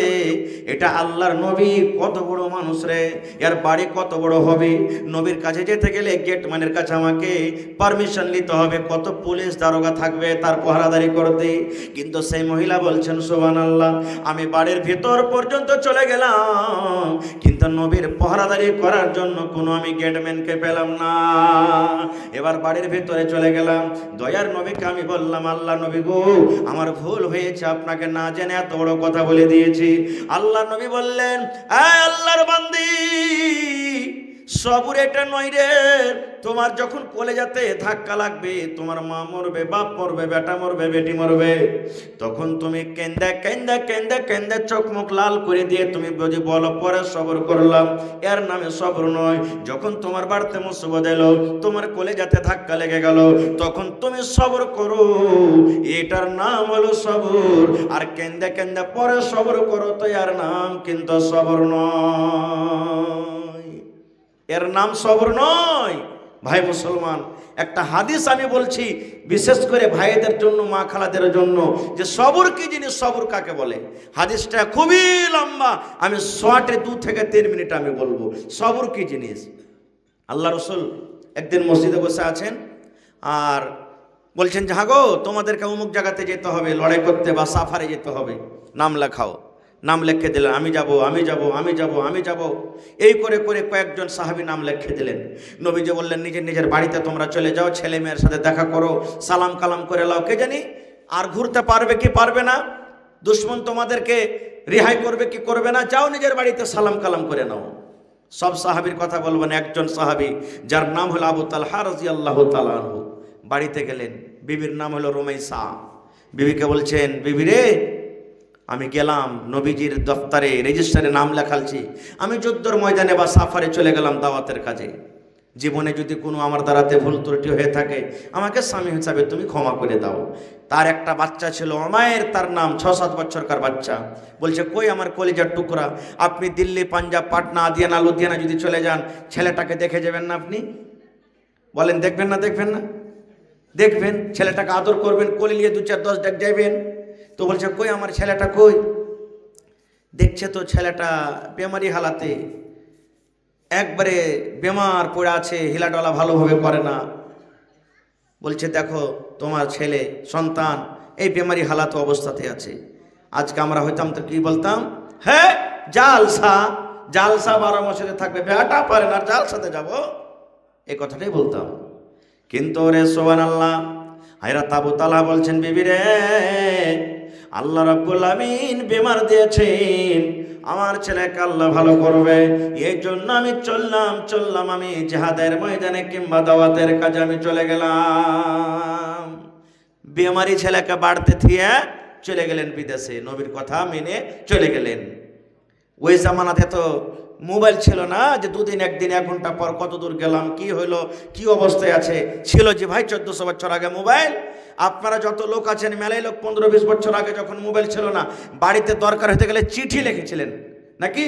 এটা আল্লাহর নবী, কত বড় মানুষ রে, এর বাড়ি কত বড় হবে। নবীর কাছে যেতে গেলে গেটম্যানের কাছে আমাকে পারমিশন নিতে হবে, কত পুলিশ দারোগা থাকবে তার পহরাদারি করতে। কিন্তু সেই মহিলা বলছেন, সুবহানাল্লাহ, আমি বাড়ির ভিতর পর্যন্ত চলে গেলাম, কিন্তু নবীর পহরাদারি করার জন্য কোনো আমি গেটম্যানকে পেলাম না। এবার বাড়ির ভিতরে চলে গেলাম, দয়ার নবীকে আমি বললাম, আল্লাহ নবী গো, আমার ভুল হয়েছে, আপনাকে না জেনে এত বড় কথা বলে দিয়েছি। আল্লাহ নবী বললেন, আয় আল্লাহর বান্দি, সবুর এটা নয় রে, তোমার যখন কলেজাতে ধাক্কা লাগবে, তোমার মা মরবে, বাপ মরবে, বেটা মরবে, বেটি মরবে, তখন তুমি কেন্দা কেন্দা কেন্দা কেন্দা চোখ মুখ লাল করে দিয়ে তুমি যদি বলো পরে সবর করলাম, এর নামে সবর নয়। যখন তোমার বাড়িতে মুসিবত এলো, তোমার কলেজাতে ধাক্কা লেগে গেল, তখন তুমি সবর করো, এটার নাম হলো সবর। আর কেন্দা কেন্দা পরে সবর করো তো এর নাম কিন্তু সবর নয়, এর নাম সবর নয়। ভাই মুসলমান, একটা হাদিস আমি বলছি বিশেষ করে ভাইদের জন্য, মা খালাদের জন্য, যে সবর কি জিনিস, সবর কাকে বলে। হাদিসটা খুবই লম্বা, আমি শর্টে 2 থেকে 3 মিনিট আমি বলবো সবর কি জিনিস। আল্লাহ রসুল একদিন মসজিদে বসে আছেন আর বলছেন যে হাগো তোমাদেরকে অমুক জায়গাতে যেতে হবে, লড়াই করতে বা সাফারে যেতে হবে, নাম লেখাও। নাম লিখে দিলেন, আমি যাব আমি যাব আমি যাব আমি যাব, এই করে করে কয়েকজন সাহাবী নাম লিখে দিলেন। নবীজি বললেন নিজের নিজের বাড়িতে তোমরা চলে যাও, ছেলে মেয়ের সাথে দেখা করো, সালাম কালাম করে লাও, কে জানি আর ঘুরতে পারবে কি পারবে না, দুশ্মন তোমাদেরকে রেহাই করবে কি করবে না, যাও নিজের বাড়িতে সালাম কালাম করে নাও। সব সাহাবীর কথা বলবেন, একজন সাহাবী যার নাম হলো আবু তালহা রাদিয়াল্লাহু তাআলা আনহু বাড়িতে গেলেন। বিবির নাম হলো রুমাইসা। বিবিকে বলছেন, বিবি রে আমি গেলাম নবীজির দফতরে রেজিস্টারে নাম লেখালছি, আমি যুদ্ধর ময়দানে বা সাফারে চলে গেলাম দাওয়াতের কাজে, জীবনে যদি কোনো আমার দ্বারাতে ভুল ত্রুটি হয়ে থাকে আমাকে স্বামী হিসাবে তুমি ক্ষমা করে দাও। তার একটা বাচ্চা ছিল অমায়ের, তার নাম 6-7 বছরকার বাচ্চা। বলছে কই আমার কলিজার টুকরা, আপনি দিল্লি, পাঞ্জাব, পাটনা, আদিয়ানা, লুধিয়ানা যদি চলে যান, ছেলেটাকে দেখে যাবেন না? আপনি বলেন দেখবেন না? দেখবেন না? দেখবেন, ছেলেটাকে আদর করবেন, কোলে নিয়ে 2-4-10 ডাক যাইবেন। তো বলছে কই আমার ছেলেটা কই? দেখছে তো ছেলেটা বেমারি হালাতে, একবারে বেমার পড়ে আছে, হিলাডলা ভালোভাবে করে না। বলছে দেখো তোমার ছেলে সন্তান এই বেমারি হালাত অবস্থাতে আছে। আজকে আমরা হইতাম তো কি বলতাম, হ্যাঁ জালসা, জালসা 12 মাসে থাকবে, বেটা পারে না জালসাতে যাব, এই কথাটাই বলতাম। কিন্তু রে সুবহানাল্লাহ, হযরত আবু তালহা বলছেন বিবি রে, আল্লাহ রাব্বুল আমিন বেমার দিয়েছেন, আমার ছেলেকে আল্লাহ ভালো করবে, এই জন্য আমি চললাম আমি জিহাদের ময়দানে কিংবা দাওয়াতের কাজে আমি চলে গেলাম। বেমারি ছেলেকে বাড়তে থিয়ে চলে গেলেন বিদেশে, নবীর কথা মেনে চলে গেলেন। ওই জামানাতে তো মোবাইল ছিল না যে 2 দিন 1 দিন 1 ঘন্টা পর কত দূর গেলাম, কি হইলো, কি অবস্থায় আছে। ছিল যে ভাই 1400 বছর আগে মোবাইল। আপনারা যত লোক আছেন মেলাই লোক 15-20 বছর আগে যখন মোবাইল ছিল না, বাড়িতে দরকার হতে গেলে চিঠি লিখেছিলেন, নাকি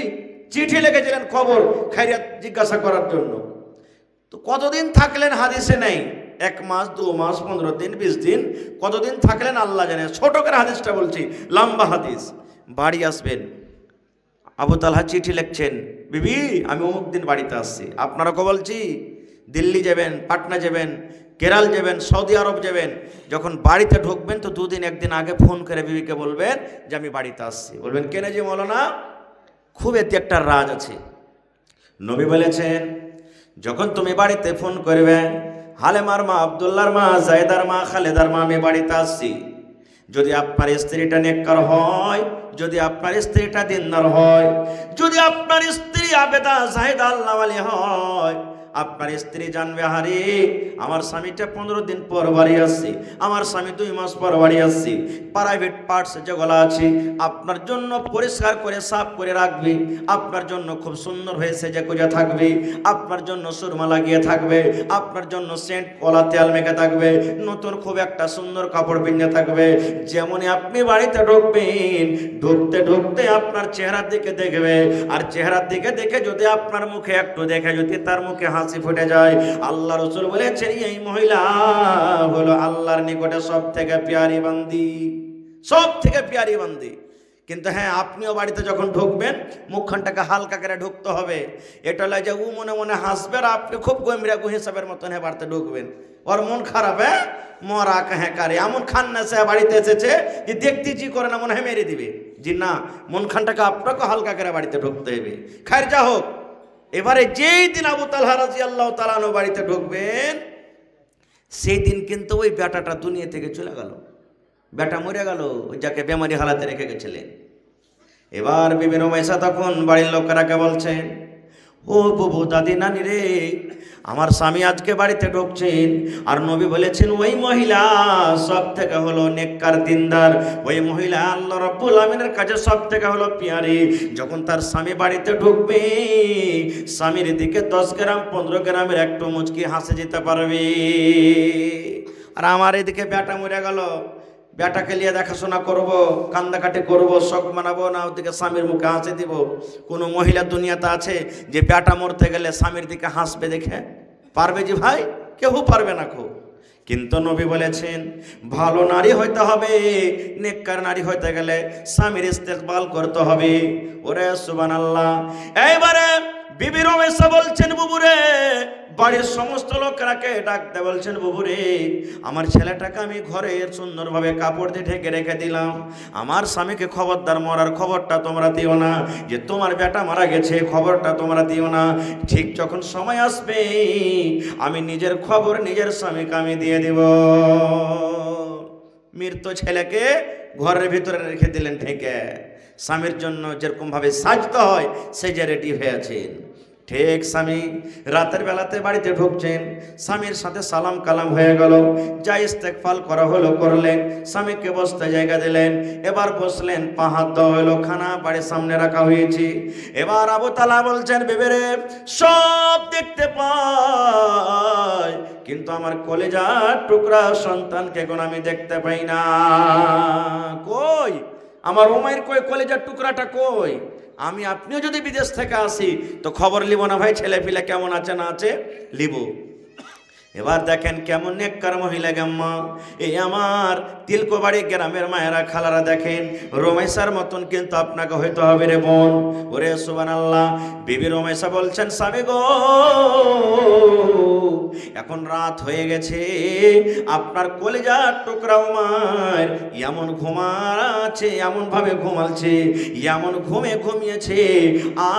চিঠি লিখেছিলেন খবর খাইরিয়াত জিজ্ঞাসা করার জন্য। তো কতদিন থাকলেন হাদিসে নেই, 1 মাস 2 মাস 15 দিন 20 দিন, কতদিন থাকলেন আল্লাহ জানে। ছোট করে হাদিসটা বলছি, লম্বা হাদিস। বাড়ি আসবেন, আবু তালহা চিঠি লিখছেন, বিবি আমি অমুক দিন বাড়িতে আসছি। আপনারাকে বলছি দিল্লি যাবেন, পাটনা যাবেন, কেরাল যাবেন, সৌদি আরব যাবেন, যখন বাড়িতে ঢুকবেন তো 2 দিন 1 দিন আগে ফোন করে বিবিকে বলবেন যে আমি বাড়িতে আসছি। বলবেন কেনে যে মৌলানা, খুব এতে একটা রাজ আছে। নবী বলেছেন যখন তুমি বাড়িতে ফোন করবে, হালেমার মা, আব্দুল্লাহর মা, জায়দার মা, খালেদার মা আমি বাড়িতে আসছি, যদি আপনার স্ত্রীটা নেককার হয়, যদি আপনার স্ত্রীটা দিনদার হয়, যদি আপনার স্ত্রী আবেদা জাহেদা আল্লাহওয়ালি হয়, আপনার স্ত্রী জানবে হারে আমার স্বামীটা 15 দিন পর বাড়ি আসছি, আমার স্বামী 2 মাস পর বাড়ি আসছি, প্রাইভেট পার্টস যেগুলো আছে আপনার জন্য পরিষ্কার করে সাফ করে রাখবে, আপনার জন্য খুব সুন্দর হয়ে সেজে গুজে থাকবে, আপনার জন্য সুরমা লাগিয়ে থাকবে, আপনার জন্য সেন্ট কলা তেল মেখে থাকবে, নতুন খুব একটা সুন্দর কাপড় পিনে থাকবে। যেমনই আপনি বাড়িতে ঢুকবেন, ঢুকতে ঢুকতে আপনার চেহারার দিকে দেখবে, আর চেহারার দিকে দেখে যদি আপনার মুখে একটু দেখে যদি তার মুখে হাসি ফুটে যায়, আল্লাহ রাসূল বলেছেন এই মহিলা হলো আল্লাহর নিকটে সব থেকে প্যারি বান্দি, সব থেকে প্যারি বান্দি। কিন্তু হ্যাঁ, আপনিও বাড়িতে যখন ঢুকবেন মুখখানটাকে হালকা করে ঢুকতে হবে। এটা হলো যে ও মনে মনে হাসবে আর আপনি খুব গম্ভীরা হিসাবের মতন হ্যাঁ বাড়িতে ঢুকবেন। ওর মন খারাপ, হ্যাঁ মরা হ্যাঁ কারে এমন খান না সে বাড়িতে এসেছে যে দেখতে জি করে না, মনে হয় মেরে দিবে। জি না, মন খানটাকে আপনাকে হালকা করে বাড়িতে ঢুকতে হবে। খায়ের যা হোক, এবারে যেই দিন আবু তালহা রাদিয়াল্লাহু তাআলা আনহু বাড়িতে ঢুকবেন, সেই দিন কিন্তু ওই বেটাটা দুনিয়া থেকে চলে গেল, বেটা মরে গেল, ওই যাকে বেমারি হালাতে রেখে গেছিলেন। এবার বিবি রুমাইসা তখন বাড়ির লোকেরাকে বলছেন, ও বুবু দাদি নানি রে, আমার স্বামী আজকে বাড়িতে ঢুকছেন, আর নবী বলেছেন ওই মহিলা সব থেকে হলো নেককার দিনদার, ওই মহিলা আল্লাহ রাব্বুল আমিনের কাছে সব থেকে হলো পিয়ারি। যখন তার স্বামী বাড়িতে ঢুকবে, স্বামীর দিকে 10 গ্রাম 15 গ্রামের একটু মুচকি হাসে যেতে পারবে। আর আমার এদিকে বেটা মরে গেল, বেটাকে নিয়ে দেখাশোনা করব, কান্দাকাটি করব, শখ মানাবো না, ওদিকে স্বামীর মুখে হাসি দিব? কোনো মহিলা দুনিয়াতে আছে যে বেটা মরতে গেলে স্বামীর দিকে হাসবে দেখে? পারবে জি ভাই? কেউ পারবে না। খুব কিন্তু নবী বলেছেন ভালো নারী হইতে হবে, নেককার নারী হইতে গেলে স্বামীর ইস্তেকবাল করতে হবে। ওরে সুবহানাল্লাহ। এইবারে বিবি রমেশা বলছেন বুবুরে, বাড়ির সমস্ত লোকরাকে ডাকতে বলছেন বুবুরে, আমার ছেলেটাকে আমি ঘরে সুন্দরভাবে কাপড় দিয়ে ঢেকে রেখে দিলাম, আমার স্বামীকে খবরদার মরার খবরটা তোমরা দিও না, যে তোমার বেটা মারা গেছে খবরটা তোমরা দিও না। ঠিক যখন সময় আসবে আমি নিজের খবর নিজের স্বামীকে আমি দিয়ে দিব। মৃত ছেলেকে ঘরের ভিতরে রেখে দিলেন ঢেকে, স্বামীর জন্য যেরকম ভাবে সাজতে হয় সেজে রেডি হয়েছেন। ঠিক স্বামী রাতের বেলাতে বাড়িতে ঢুকছেন, স্বামীর সাথে সালাম কালাম হয়ে গেল, যা ইস্তেকফাল করা হলো করলেন, স্বামীকে বসতে জায়গা দিলেন, এবার বসলেন, পা হাত দেওয়া হলো, খানা বাড়ির সামনে রাখা হয়েছে। এবার আবু তালহা বলছেন বেবেরে সব দেখতে পাই, কিন্তু আমার কলেজার টুকরা সন্তানকে কোন আমি দেখতে পাই না। কই আমার উমাইর, কই কলেজার টুকরাটা কই? আমি আপনিও যদি বিদেশ থেকে আসি তো খবর লিব না ভাই, ছেলে পিলে কেমন আছে না আছে লিব। এবার দেখেন কেমন নেককার মহিলা গাম্মা, এই আমার তিলকবাড়ি গ্রামের মায়েরা খালারা দেখেন রমেশার মতন কিন্তু আপনাকে হইতে হবে রে বোন। ওরে সুবহানাল্লাহ। বিবি রমেশা বলছেন স্বামী গো, এখন রাত হয়ে গেছে, আপনার কলেজার টুকরা উমার এমন ঘুমাচ্ছে, এমন ভাবে ঘুমালছে, এমন ঘুমিয়েছে,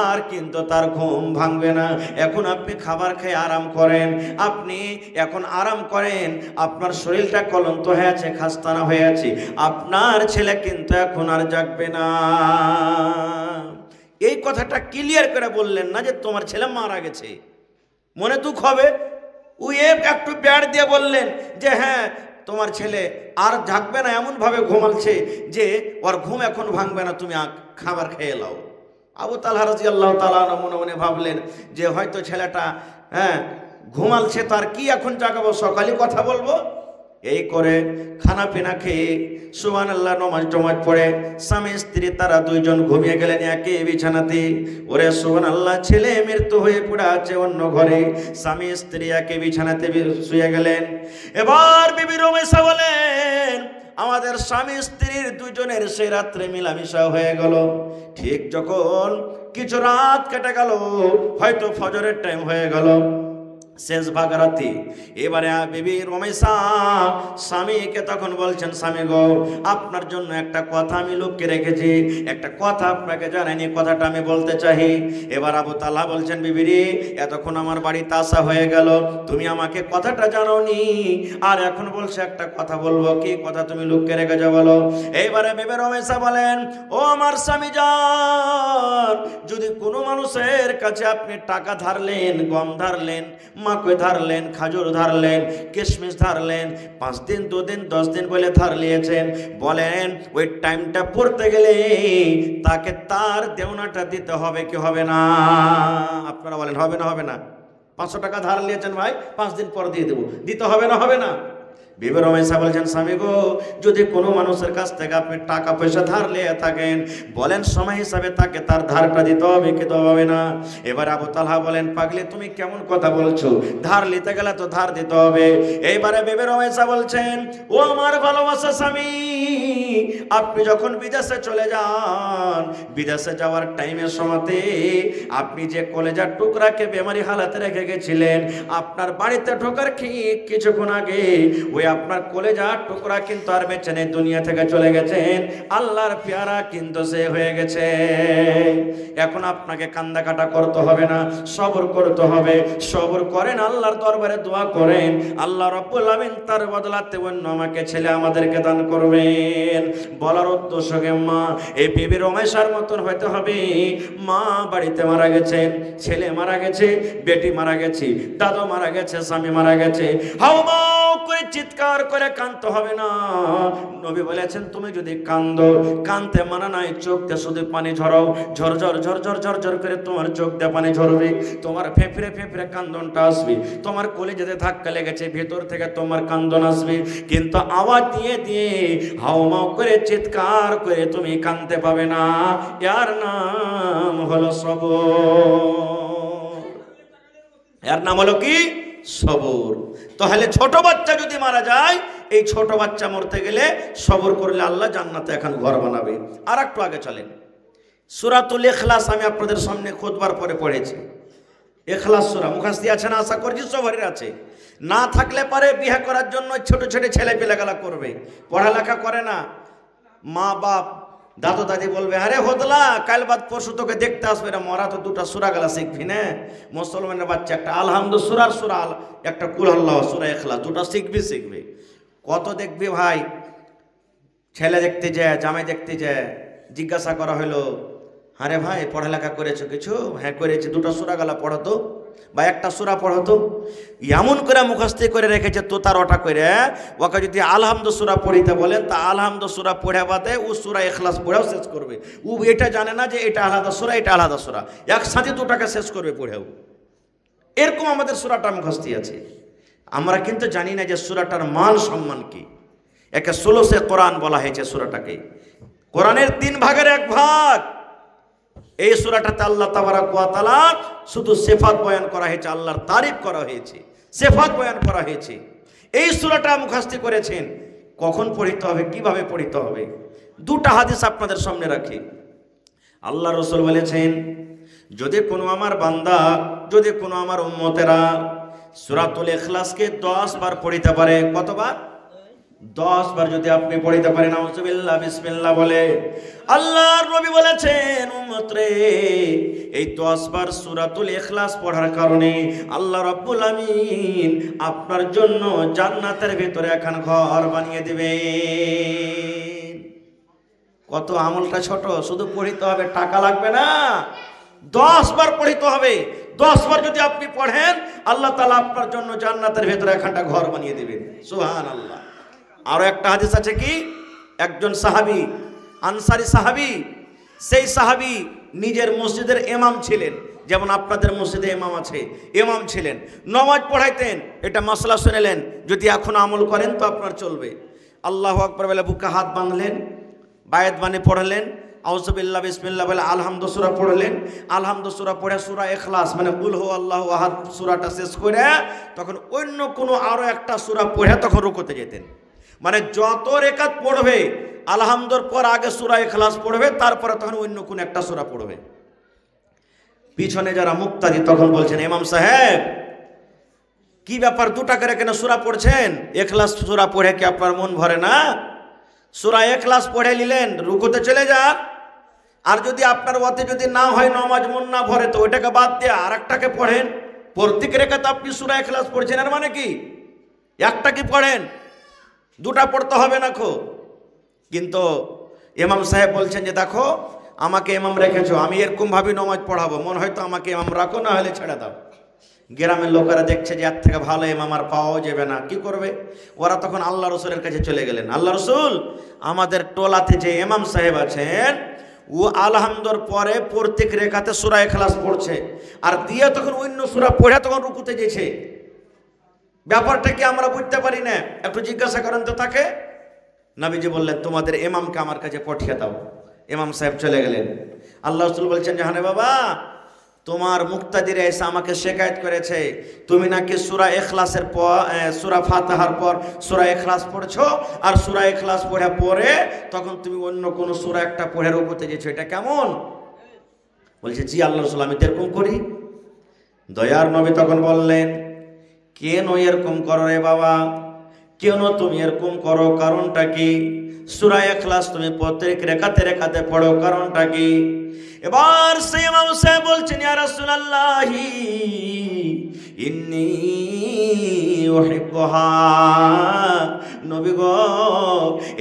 আর কিন্তু তার ঘুম ভাঙবে না। এখন আপনি খাবার খেয়ে আরাম করেন, আপনি এখন আরাম করেন, আপনার শরীরটা ক্লান্ত হয়ে আছে, খাস্তানা হয়ে আছে, আপনার ছেলে কিন্তু এখন আর জাগবে না। এই কথাটা ক্লিয়ার করে বললেন না যে তোমার ছেলে মারা গেছে, মনে দুঃখ হবে। ওই একটু প্যার দিয়ে বললেন যে হ্যাঁ তোমার ছেলে আর জাগবে না, এমন ভাবে ঘুমালছে যে ওর ঘুম এখন ভাঙবে না, তুমি খাবার খেয়ে নাও। আবু তালহা রাদিয়াল্লাহু তাআলা মনে মনে ভাবলেন যে হয়তো ছেলেটা ঘুমালছে, তার কি এখন জাগাবো, সকালে কথা বলবো। এই করে খানা পিনা খেয়ে সুবহানাল্লাহ নামাজ টামাজ পড়ে স্বামী স্ত্রী তারা দুইজন ঘুমিয়ে গেলেন একই বিছানাতে। ওরে সুবহানাল্লাহ, ছেলে মৃত্যু হয়ে পড়ে আছে অন্য ঘরে, স্বামী স্ত্রী একই বিছানাতে শুয়ে গেলেন। এবার বিবি রমেশা বলেন আমাদের স্বামী স্ত্রীর দুইজনের সেই রাত্রে মিলামিশা হয়ে গেল। ঠিক যখন কিছু রাত কেটে গেল, হয়তো ফজরের টাইম হয়ে গেল, শেষ ভাগ রাতি, এবারে বিবি রমেশা স্বামীকে তখন বলছেন স্বামী গো, আপনার জন্য একটা কথা আমি লুকিয়ে রেখেছি, একটা কথা আপনাকে জানাইনি, কথাটা আমি বলতে চাই। এবার আবু তালহা বলছেন বিবিরে, এতক্ষণ আমার বাড়িতে আসা হয়ে গেল, তুমি আমাকে কথাটা জানাওনি, আর এখন বলছে একটা কথা বলবো, কি কথা তুমি লুকিয়ে রেখেছো বলো। এইবারে বিবি রমেশা বলেন ও আমার স্বামী যান, যদি কোনো মানুষের কাছে আপনি টাকা ধারলেন, গম ধারলেন, মাকই ধারলেন, খাজুর ধারলেন, কিশমিশ ধারলেন, 5 দিন 2 দিন 10 দিন বলে ধার নিয়েছেন, বলেন ওই টাইমটা পড়তে গেলে তাকে তার দেওনাটা দিতে হবে কি হবে না? আপনারা বলেন হবে না? হবে না? 500 টাকা ধার নিয়েছেন ভাই, 5 দিন পর দিয়ে দেবো, দিতে হবে না? হবে না? বিবি রমেশা বলছেন স্বামী গো, যদি কোনো মানুষের কাছ থেকে আপনি টাকা পয়সা ধার নিয়ে থাকেন, বলেন সময় হিসাবে তাকে তার ধারটা দিতে হবে কি হবে না? এবার আবু তালহা বলেন পাগলি তুমি কেমন কথা বলছো, ধার নিতে গেলে তো ধার দিতে হবে। এইবারে বিবি রমেশা বলছেন ও আমার ভালোবাসা স্বামী, আপনি যখন বিদেশে চলে যান, বিদেশে যাওয়ার টাইমের সময়তে আপনি যে কলেজার টুকরাকে বেমারি হালাতে রেখে গেছিলেন, আপনার বাড়িতে ঢোকার কিছুক্ষণ আগে ওই আপনার কলেজার টুকরা কিন্তু আর বেঁচে নেই, দুনিয়া থেকে চলে গেছেন, আল্লাহর পেয়ারা কিন্তু সে হয়ে গেছে। এখন আপনাকে কান্দা কাটা করতে হবে না, সবর করতে হবে। সবর করেন, আল্লাহর দরবারে দোয়া করেন, আল্লাহ রাব্বুল আমিন তার বদলাতে অন্য আমাকে ছেলে আমাদেরকে দান করবেন। বলার উদ্দেশ্য মা এই বিবি রমেশার মতন হইতে হবে। মা বাড়িতে মারা গেছেন, ছেলে মারা গেছে, বেটি মারা গেছে, দাদু মারা গেছে, স্বামী মারা গেছে, হাউমাউ করে চিৎকার করে কাঁদতে হবে না। নবী বলেছেন তুমি যদি কাঁদো, কাঁদতে মানা নাই, চোখ দিয়ে শুধু পানি ঝরাও, ঝরঝর ঝরঝর ঝরঝর করে তোমার চোখ দিয়ে পানি ঝরবে, তোমার ফেফড়ে ফেফড়ে কান্দনটা আসবে, তোমার কলিজাতে ধাক্কা লেগেছে ভেতর থেকে তোমার কান্দন আসবে, কিন্তু আওয়াজ দিয়ে দিয়ে হাউমাউ করে চিৎকার করে তুমি কাঁদতে পাবে না। এর নাম হলো সবর। এর নাম হলো কি? সবর। তাহলে ছোট বাচ্চা যদি মারা যায়, এই ছোট বাচ্চা মরতে গেলে সবর করলে আল্লাহ জান্নাতে এখন ঘর বানাবে। আর একটু আগে চলেন, সূরাতুল ইখলাস আমি আপনাদের সামনে খুতবার পরে পড়েছি। ইখলাস সূরা মুখস্থ আছে না? আশা করছি সবারই আছে। না থাকলে পারে বিয়ে করার জন্য ছোট ছোট ছেলে পেলেগালা করবে, পড়ালেখা করে না, মা বাপ দাদু দাদি বলবে আরে হদলা কাল বাদ পরশু তোকে দেখতে আসবে না, মরা তো দুটা সূরা গেলা শিখবি না। মুসলমানের বাচ্চা একটা আলহামদু সূরার সূরা, একটা কুল আল্লাহ সূরা ইখলাস, দুটা শিখবে। কত দেখবি ভাই, ছেলে দেখতে যায়, জামাই দেখতে যায়, জিজ্ঞাসা করা হলো আরে ভাই পড়ালেখা করেছো কিছু? হ্যাঁ করেছি, দুটো সূরা গেলা পড়তো বা একটা সূরা পড়তো। এমন করে মুখস্থ করে রেখেছে তো তার ওটা করে, ওকে যদি আলহামদু সূরা পড়িতে বলেন তা আলহামদু সূরা পড়ে বাদে ও সূরা ইখলাস পড়েও শেষ করবে। ও এটা জানে না যে এটা আলাদা সূরা, এটা আলাদা সূরা, একসাথে দুটাকে শেষ করবে পড়েও। এরকম আমাদের সূরাটা মুখস্থ আছে। আমরা কিন্তু জানি না যে সূরাটার মান সম্মান কি। একে সুলুসে কোরআন বলা হয়েছে সূরাটাকে। কোরআনের 3 ভাগের 1 ভাগ। এই সূরাটাতে আল্লাহ তাবারক ওয়া তাআলা শুধু সিফাত বয়ান করা হয়েছে, আল্লাহর তারিফ করা হয়েছে, সিফাত বয়ান করা হয়েছে। এই সূরাটা মুখস্থ করেছেন, কখন পড়িতে হবে, কিভাবে পড়িতে হবে। দুটা হাদিস আপনাদের সামনে রাখি। আল্লাহ রাসূল বলেছেন যদি কোনো আমার বান্দা, যদি কোনো আমার উম্মতেরা সূরাতুল ইখলাসকে 10 বার পড়িতে পারে, কতবার? 10 বার যদি আপনি পড়িতে পারেন, আউযুবিল্লাহ বিসমিল্লাহ বলে, আল্লাহর নবী বলেছেন উম্মত রে এই 10 বার সূরাতুল ইখলাস পড়ার কারণে আল্লাহ রাব্বুল আমিন আপনার জন্য জান্নাতের ভিতরে এখন ঘর বানিয়ে দিবেন। কত আমলটা ছোট, শুধু পড়িতে হবে, টাকা লাগবে না। 10 বার পড়িতে হবে। 10 বার যদি আপনি পড়েন আল্লাহ তাআলা আপনার জন্য জান্নাতের ভিতরে একটা ঘর বানিয়ে দিবেন। সুবহানাল্লাহ। আরো একটা হাদিস আছে কি, একজন সাহাবী, আনসারী সাহাবী, সেই সাহাবী নিজের মসজিদের ইমাম ছিলেন, যেমন আপনাদের মসজিদে ইমাম আছে, ইমাম ছিলেন, নামাজ পড়াইতেন। এটা মাসলা শুনেলেন, যদি এখন আমল করেন তো আপনার চলবে। আল্লাহু আকবার বলে বুকে হাত বাঁধলেন, বায়াত বাণী পড়লেন, আউযুবিল্লাহ বিসমিল্লাহ বলে আলহামদু সূরা পড়লেন, আলহামদু সূরা পড়ে সূরা ইখলাস মানে কুল হু আল্লাহু আহাদ সূরাটা শেষ করে তখন অন্য কোনো আরো একটা সূরা পড়ে তখন রুকুতে যেতেন। মানে যত রেকাত পড়বে আলহামদুর পর আগে সূরা ইখলাস পড়বে, তারপরে তখন অন্য কোন একটা সূরা পড়বে। পিছনে যারা মুক্তাদি তখন বলছেন ইমাম সাহেব কি ব্যাপার, দুটা করে কেন সূরা পড়ছেন? ইখলাস সূরা পড়ে কি আপনার মন ভরে না? সূরা ইখলাস পড়ে নিলেন, রুকুতে চলে যান। আর যদি আপনার ওয়াতে যদি না হয়, নামাজ মন না ভরে, তো ওইটাকে বাদ দিয়ে আরেকটাকে পড়েন। প্রত্যেক রেখাতে আপনি সূরা ইখলাস পড়ছেন, এর মানে কি একটা কি পড়েন, দুটা পড়তে হবে না খো। কিন্তু ইমাম সাহেব বলছেন যে দেখো আমাকে ইমাম রেখেছো, আমি এরকম ভাবে নামাজ পড়াবো, মনে হয় তো আমাকে ইমাম রাখো, না হলে ছেড়ে দাও। গ্রামের লোকেরা দেখছে যে এর থেকে ভালো ইমাম আর পাওয়া যাবে না, কি করবে? ওরা তখন আল্লাহ রসুলের কাছে চলে গেলেন। আল্লাহ রসুল আমাদের টোলাতে যে ইমাম সাহেব আছেন ও আলহামদুর পরে প্রত্যেক রেখাতে সূরা ইখলাস পড়ছে, আর দিয়ে তখন অন্য সূরা পড়ে তখন রুকুতে যেছে। ব্যাপারটা কি আমরা বুঝতে পারি না, একটু জিজ্ঞাসা করেন তো তাকে। নবীজি বললেন তোমাদের ইমামকে আমার কাছে পাঠিয়ে দাও। ইমাম সাহেব চলে গেলেন। আল্লাহ রাসূল বলছেন যে হ্যাঁ বাবা, তোমার মুক্তাদিরা এসে আমাকে শিকায়ত করেছে তুমি নাকি সূরা ইখলাসের পর সূরা ফাতিহার পর সূরা ইখলাস পড়ছো, আর সূরা ইখলাস পড়ে তখন তুমি অন্য কোন সূরা একটা পড়ে রুকুতে যেছো, এটা কেমন? বলছে জি আল্লাহ রাসূল আমি এরকম করি। দয়ার নবী তখন বললেন কেন এরকম করো রে বাবা, কেন তুমি এরকম করো, কারণটা কি? সূরা ইখলাস তুমি প্রত্যেক রাকাতে পড়ো, কারণটা কি? এবার সেই ইমাম সাহেব বলছেন, ইয়া রাসূলুল্লাহি ইন্নী উহিব্বুহা, নবী গো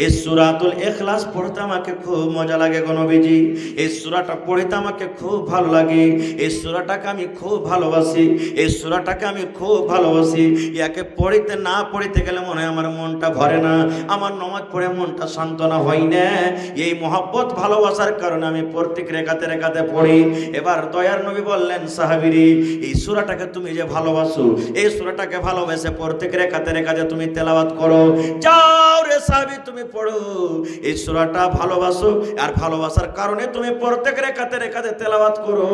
এই সূরাতুল ইখলাস পড়তে আমাকে খুব মজা লাগে গো নবীজি, এই সূরাটা পড়তে আমাকে খুব ভালো লাগে, এই সূরাটাকে আমি খুব ভালোবাসি, এই সূরাটাকে আমি খুব ভালোবাসি। ইয়াকে পড়তে না পড়তে গেলে মনে হয় আমার মনটা ভরে না, আমার নামাজ পড়ে মনটা সান্ত্বনা হয় না। এই মহব্বত ভালোবাসার কারণে আমি প্রত্যেক রাকাতে পড়ি। এবার দয়ার নবী বললেন, সাহাবীরে এই সূরাটাকে তুমি যে ভালোবাসো, এই সূরাটাকে ভালোবেসে প্রত্যেক রাকাতে তুমি তেলাওয়াত করো। যাও রে সাহাবী, তুমি পড়ো, এই সূরাটা ভালোবাসো, আর ভালোবাসার কারণে তুমি প্রত্যেক রাকাতে তেলাওয়াত করো।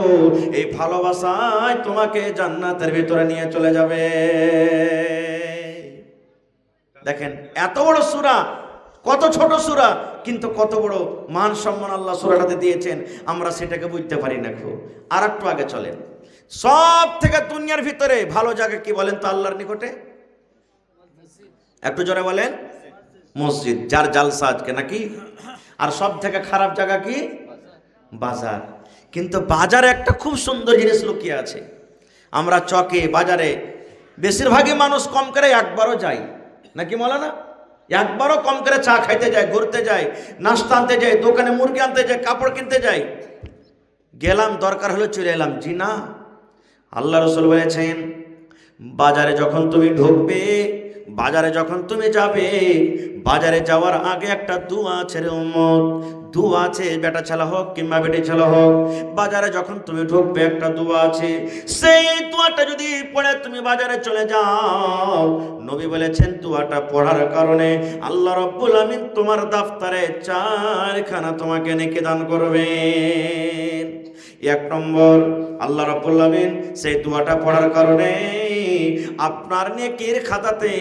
এই ভালোবাসায় তোমাকে জান্নাতের ভিতরে নিয়ে চলে যাবে। দেখেন এত বড় সূরা, কত ছোট সূরা, কিন্তু কত বড় মান সম্মান আল্লাহ সূরাটাতে দিয়েছেন, আমরা সেটাকে বুঝতে পারি না। খুব আর একটু আগে চলেন, সব থেকে দুনিয়ার ভিতরে ভালো জায়গা কি বলেন তো আল্লাহর নিকটে? একটু জোরে বলেন। মসজিদ, যার জালসা আজকে নাকি। আর সব থেকে খারাপ জায়গা কি? বাজার। কিন্তু বাজারে একটা খুব সুন্দর জিনিস লুকিয়ে আছে। আমরা চকে বাজারে বেশিরভাগই মানুষ কম করে একবারও যাই নাকি মাওলানা, একবারও কম করে চা খাইতে যায়, ঘুরতে যায়, নাস্তা আনতে যায়, দোকানে মুরগি আনতে যায়, কাপড় কিনতে যায়। গেলাম, দরকার হলো চলে এলাম। জি না, আল্লাহ রাসূল বলেছেন বাজারে যখন তুমি ঢুকবে, বাজারে যখন তুমি যাবে, বাজারে যাওয়ার আগে একটা দোয়া আছে রে উম্মত, দোয়া আছে, বেটা ছেলে হোক কিংবা বেটি ছেলে হোক, বাজারে যখন তুমি ঢুকবে একটা দোয়া আছে, সেই দোয়াটা যদি পড়ে তুমি বাজারে চলে যাও, নবী বলেছেন দোয়াটা পড়ার কারণে আল্লাহ রাব্বুল আমিন তোমার দফতরে 4খানা তোমাকে নেকি দান করবেন। এক নম্বর, আল্লাহ রাব্বুল আমিন সেই দোয়াটা পড়ার কারণে আপনার নেকির খাতাতে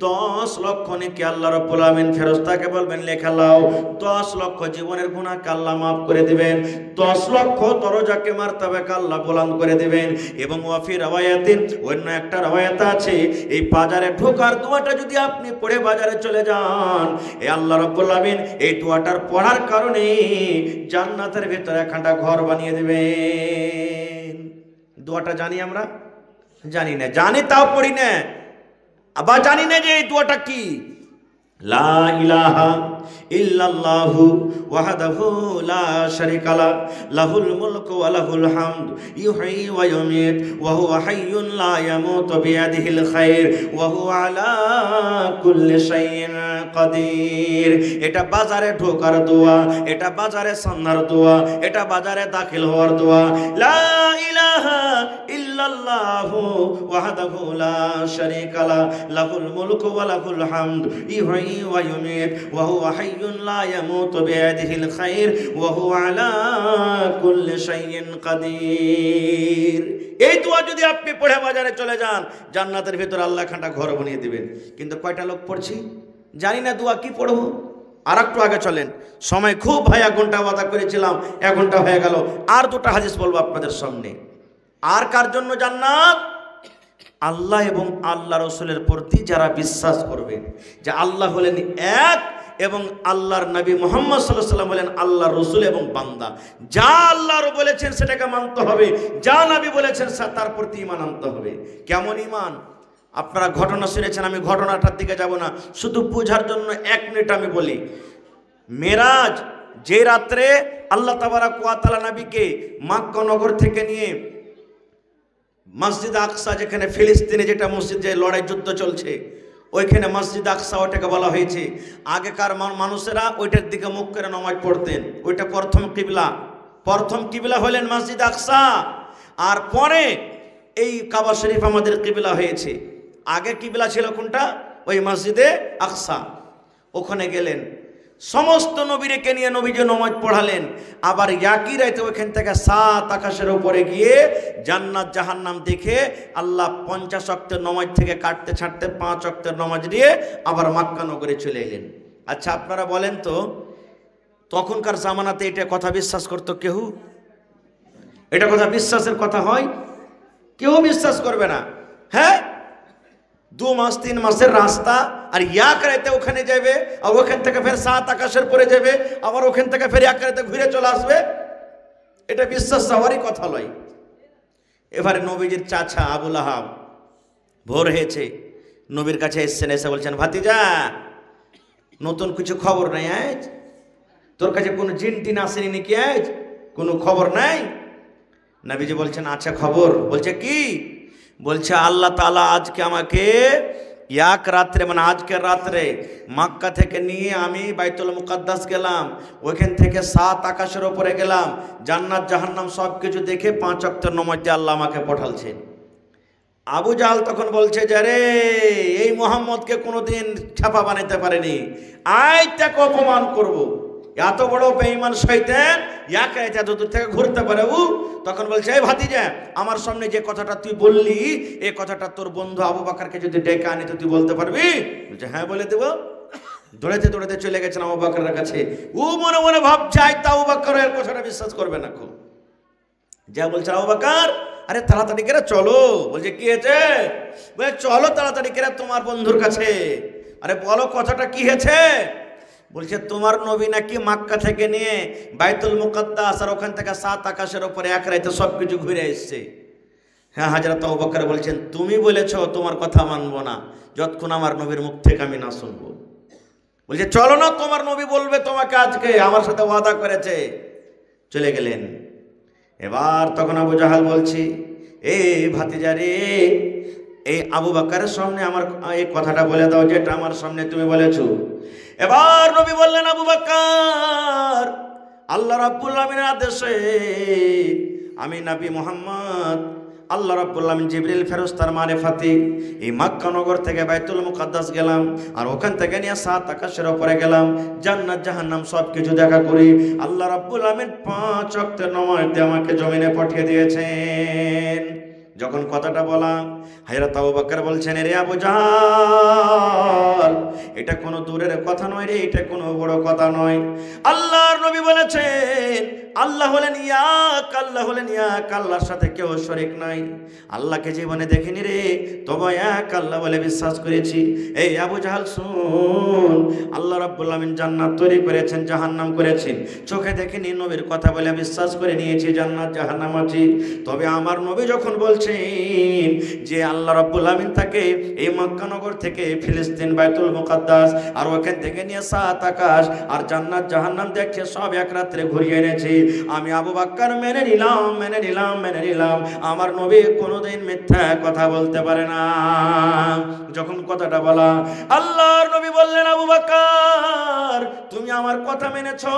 10 লক্ষ নেকি আল্লাহ রাব্বুল আমিন ফেরেশতাকে বলবেন লেখা লাও। 10 লক্ষ জীবনের গুনাহকে আল্লাহ মাফ করে দিবেন, 10 লক্ষ দরজাকে মারতাবাকে আল্লাহ বুলন্দ করে দিবেন। এবং ওয়াফি রাওয়ায়াতিন, অন্য একটা রাওয়ায়াত আছে, এই বাজারে ঢোকার দোয়াটা যদি আপনি পড়ে বাজারে চলে যান, এই আল্লাহ রাব্বুল আমিন এই দোয়াটার পড়ার কারণে জান্নাতের ভিতরে একটা ঘর বানিয়ে দিবেন। দোয়াটা জানি আমরা? জানি না। জানি তাও পড়ি না, আবার জানি না যে এই দোয়াটা কি। লা ইলাহা ইল্লাল্লাহু ওয়াহদাহু লা শারীকা লা, লাহুল মুলকু ওয়া লাহুল হামদ, ইউহয়ি ওয়া ইউমীত ওয়া হুয়া হাইয়ুন লা ইয়ামুতু বিয়াদিহিল খায়র ওয়া হুয়া আলা কুল্লি শাইইন কাদির। এটা বাজারে ঢোকার দোয়া, এটা বাজারে সান্নার দোয়া, এটা বাজারে দাখিল হওয়ার দোয়া। লা ইলাহা ইল্লাল্লাহু ওয়াহদাহু লা শারীকা লা, লাহুল মুলকু ওয়া লাহুল হামদ, ইউহয়ি ওয়া ইউমীত ওয়া হুয়া হাইয়ুন লা ইয়ামুতু বিয়াদিহিল খায়র ওয়া হুয়া আলা কুল্লি শাইইন কাদির। এই দোয়া যদি আপনি পড়ে বাজারে চলে যান, জান্নাতের ভিতরে আল্লাহ খানটা ঘর বানিয়ে দিবেন। কিন্তু কয়টা লোক পড়ছি? জানি না দোয়া কি পড়বো। আর একটু আগে চলেন, সময় খুব ভাই, 1 ঘন্টা ওয়াদা করেছিলাম, 1 ঘন্টা হয়ে গেল। আর 2টা হাদিস বলবো আপনাদের সামনে। আর কার জন্য জান্নাত? আল্লাহ এবং আল্লাহ রসুলের প্রতি যারা বিশ্বাস করবে যে আল্লাহ হলেন এক এবং আল্লাহর নবী মুহাম্মদ সাল্লাল্লাহু আলাইহি ওয়াসাল্লাম বলেন আল্লাহর রসুল এবং বান্দা, যা আল্লাহর বলেছেন সেটাকে মানতে হবে, যা নবী বলেছেন তার প্রতি ঈমান আনতে হবে। কেমন ঈমান? আপনারা ঘটনা শুনেছেন, আমি ঘটনাটার দিকে যাব না, শুধু বোঝার জন্য 1 মিনিট আমি বলি। মেরাজ, যে রাত্রে আল্লাহ তাবারাক ওয়া তাআলা নবীকে মক্কা নগর থেকে নিয়ে মসজিদ আকসা, যেখানে ফিলিস্তিনে যেটা মসজিদ, যে লড়াই যুদ্ধ চলছে, ওইখানে মসজিদ আকসা ওটাকে বলা হয়েছে। আগেকার মানুষেরা ওইটার দিকে মুখ করে নামাজ পড়তেন, ওইটা প্রথম কিবলা হলেন মসজিদ আকসা। আর পরে এই কাবা শরীফ আমাদের কিবলা হয়েছে। আগে কিবলা ছিল কোনটা? ওই মসজিদে আকসা। ওখানে গেলেন, সমস্ত নবীকে নিয়ে নবীজি নামাজ পড়ালেন। আবার একই রাতে ওইখান থেকে 7 আকাশের উপরে গিয়ে জান্নাত জাহান্নাম দেখে আল্লাহ 50 ওয়াক্তের নামাজ থেকে কাটতে ছাড়তে 5 ওয়াক্তের নামাজ দিয়ে আবার মক্কা নগরে চলে এলেন। আচ্ছা আপনারা বলেন তো, তখনকার জামানাতে এটা কথা বিশ্বাস করতো কেউ? এটা কথা বিশ্বাসের কথা হয়? কেউ বিশ্বাস করবে না। হ্যাঁ, 2 মাস 3 মাসের রাস্তা, আর এক রাতে ওখানে যাবে, আর ওখান থেকে ফের 7 আকাশের পরে যাবে, আবার ওখান থেকে ফের এক রাতে ঘুরে চলে আসবে। এটা বিশ্বাস হওয়ারই কথা নয়। এবারে নবীজির চাচা আবুল আহাব ভোর হয়েছে, নবীর কাছে এসছেন, এসে বলছেন, ভাতিজা নতুন কিছু খবর নাই আজ? তোর কাছে কোনো জিন টিন আসেনি নাকি আজ? কোনো খবর নাই? নবীজি বলছেন, আচ্ছা খবর। বলছে কি? বলছে আল্লাহ তাআলা আজকে আমাকে এক রাত্রে, মানে আজকের রাত্রে মক্কা থেকে নিয়ে আমি বাইতুল মুকাদ্দাস গেলাম, ওইখান থেকে 7 আকাশের ওপরে গেলাম, জান্নাত জাহান্নাম সব কিছু দেখে 5 ওয়াক্তের নামাজে আল্লাহ আমাকে পাঠালছেন। আবু জাহাল তখন বলছে যে আরে এই মোহাম্মদকে কোনোদিন ছাপা বানাইতে পারেনি, আজ তাকে অপমান করব। এত বড় বেঈমান শয়তান এক রাতে এত দূর থেকে ঘুরতে পারে ও? তখন বলছে, এই ভাতিজা আমার সামনে যে কথাটা তুই বললি, এই কথাটা তোর বন্ধু আবু বকরকে যদি ডেকে আনি তো তুই বলতে পারবি? বলছে হ্যাঁ বলে দেবো। দৌড়াতে দৌড়াতে চলে গেছেন আবু বকরের কাছে। ও মনে মনে ভাবছে আজ তো আবু বকর এর কথাটা বিশ্বাস করবে না। খুব যা বলছে আবু বকর, আরে তাড়াতাড়ি করে চলো। বলছে কি হয়েছে? বলে চলো তাড়াতাড়ি করে তোমার বন্ধুর কাছে। আরে বলো কথাটা কি হয়েছে? বলছে তোমার নবী নাকি মক্কা থেকে নিয়ে বাইতুল মুকাদ্দাস আর ওখান থেকে 7 আকাশের উপরে এক রাতে সব কিছু ঘুরে এসছে। হ্যাঁ হযরত আবু বকর বলছেন, তুমি বলেছো তোমার কথা মানবো না যতক্ষণ আমার নবীর মুখ থেকে আমি না শুনবো। বলছে চলো না, তোমার নবী বলবে তোমাকে, আজকে আমার সাথে ওয়াদা করেছে। চলে গেলেন। এবার তখন আবু জাহাল বলছি, এ ভাতিজা রে, এই আবু বকরের সামনে আমার এই কথাটা বলে দাও যেটা আমার সামনে তুমি বলেছো। এবার নবী বললেন, আবু বকর, আল্লাহ রাব্বুল আলামিনের আদেশে আমি নবী মুহাম্মদ, আল্লাহ রাব্বুল আলামিন জিবরিল ফেরেশতার মারফতে এই মক্কা নগর থেকে বাইতুল মুকাদ্দাস গেলাম, আর ওখান থেকে নিয়ে 7 আকাশের উপরে গেলাম, জান্নাত জাহান্নাম সব কিছু দেখা করি। আল্লাহ রাব্বুল আলামিন 5 ওয়াক্তের নামাজ দিয়ে আমাকে জমিনে পাঠিয়ে দিয়েছেন। যখন কথাটা বলা, হযরত আবু বকর বলছেন, রে আবু জাহাল, এটা কোনো দূরের কথা নয় রে, এটা কোনো বড় কথা নয়। আল্লাহর নবী বলেছেন, আল্লাহ হলেন ইয়াক, আল্লাহ হলেন ইয়াক, আল্লাহর সাথে কেউ শরীক নাই। আল্লাহকে জীবনে দেখিনি রে, তবে এক আল্লাহ বলে বিশ্বাস করেছি। এই আবু জাহাল শুন, আল্লাহ রাব্বুল আলামিন জান্নাত তৈরি করেছেন, জাহান্নাম করেছেন, চোখে দেখিনি, নবীর কথা বলে বিশ্বাস করে নিয়েছি জান্নাত জাহান্নাম আছে। তবে আমার নবী যখন বলছেন যে আল্লাহ রাব্বুল আলামিন তাকে এই মক্কা নগর থেকে ফিলিস্তিন বাইতুল মুকাদ্দাস আর ওখান থেকে নিয়ে 7 আকাশ আর জান্নাত জাহান্নাম দেখে সব এক রাত্রে ঘুরিয়ে এনেছি, আমি আবু বকর মেনে নিলাম, মেনে নিলাম, মেনে নিলাম। আমার নবী কোনোদিন মিথ্যা কথা বলতে পারে না। যখন কথাটা বলা, আল্লাহর নবী বললেন, আবু বকর তুমি আমার কথা মেনেছো,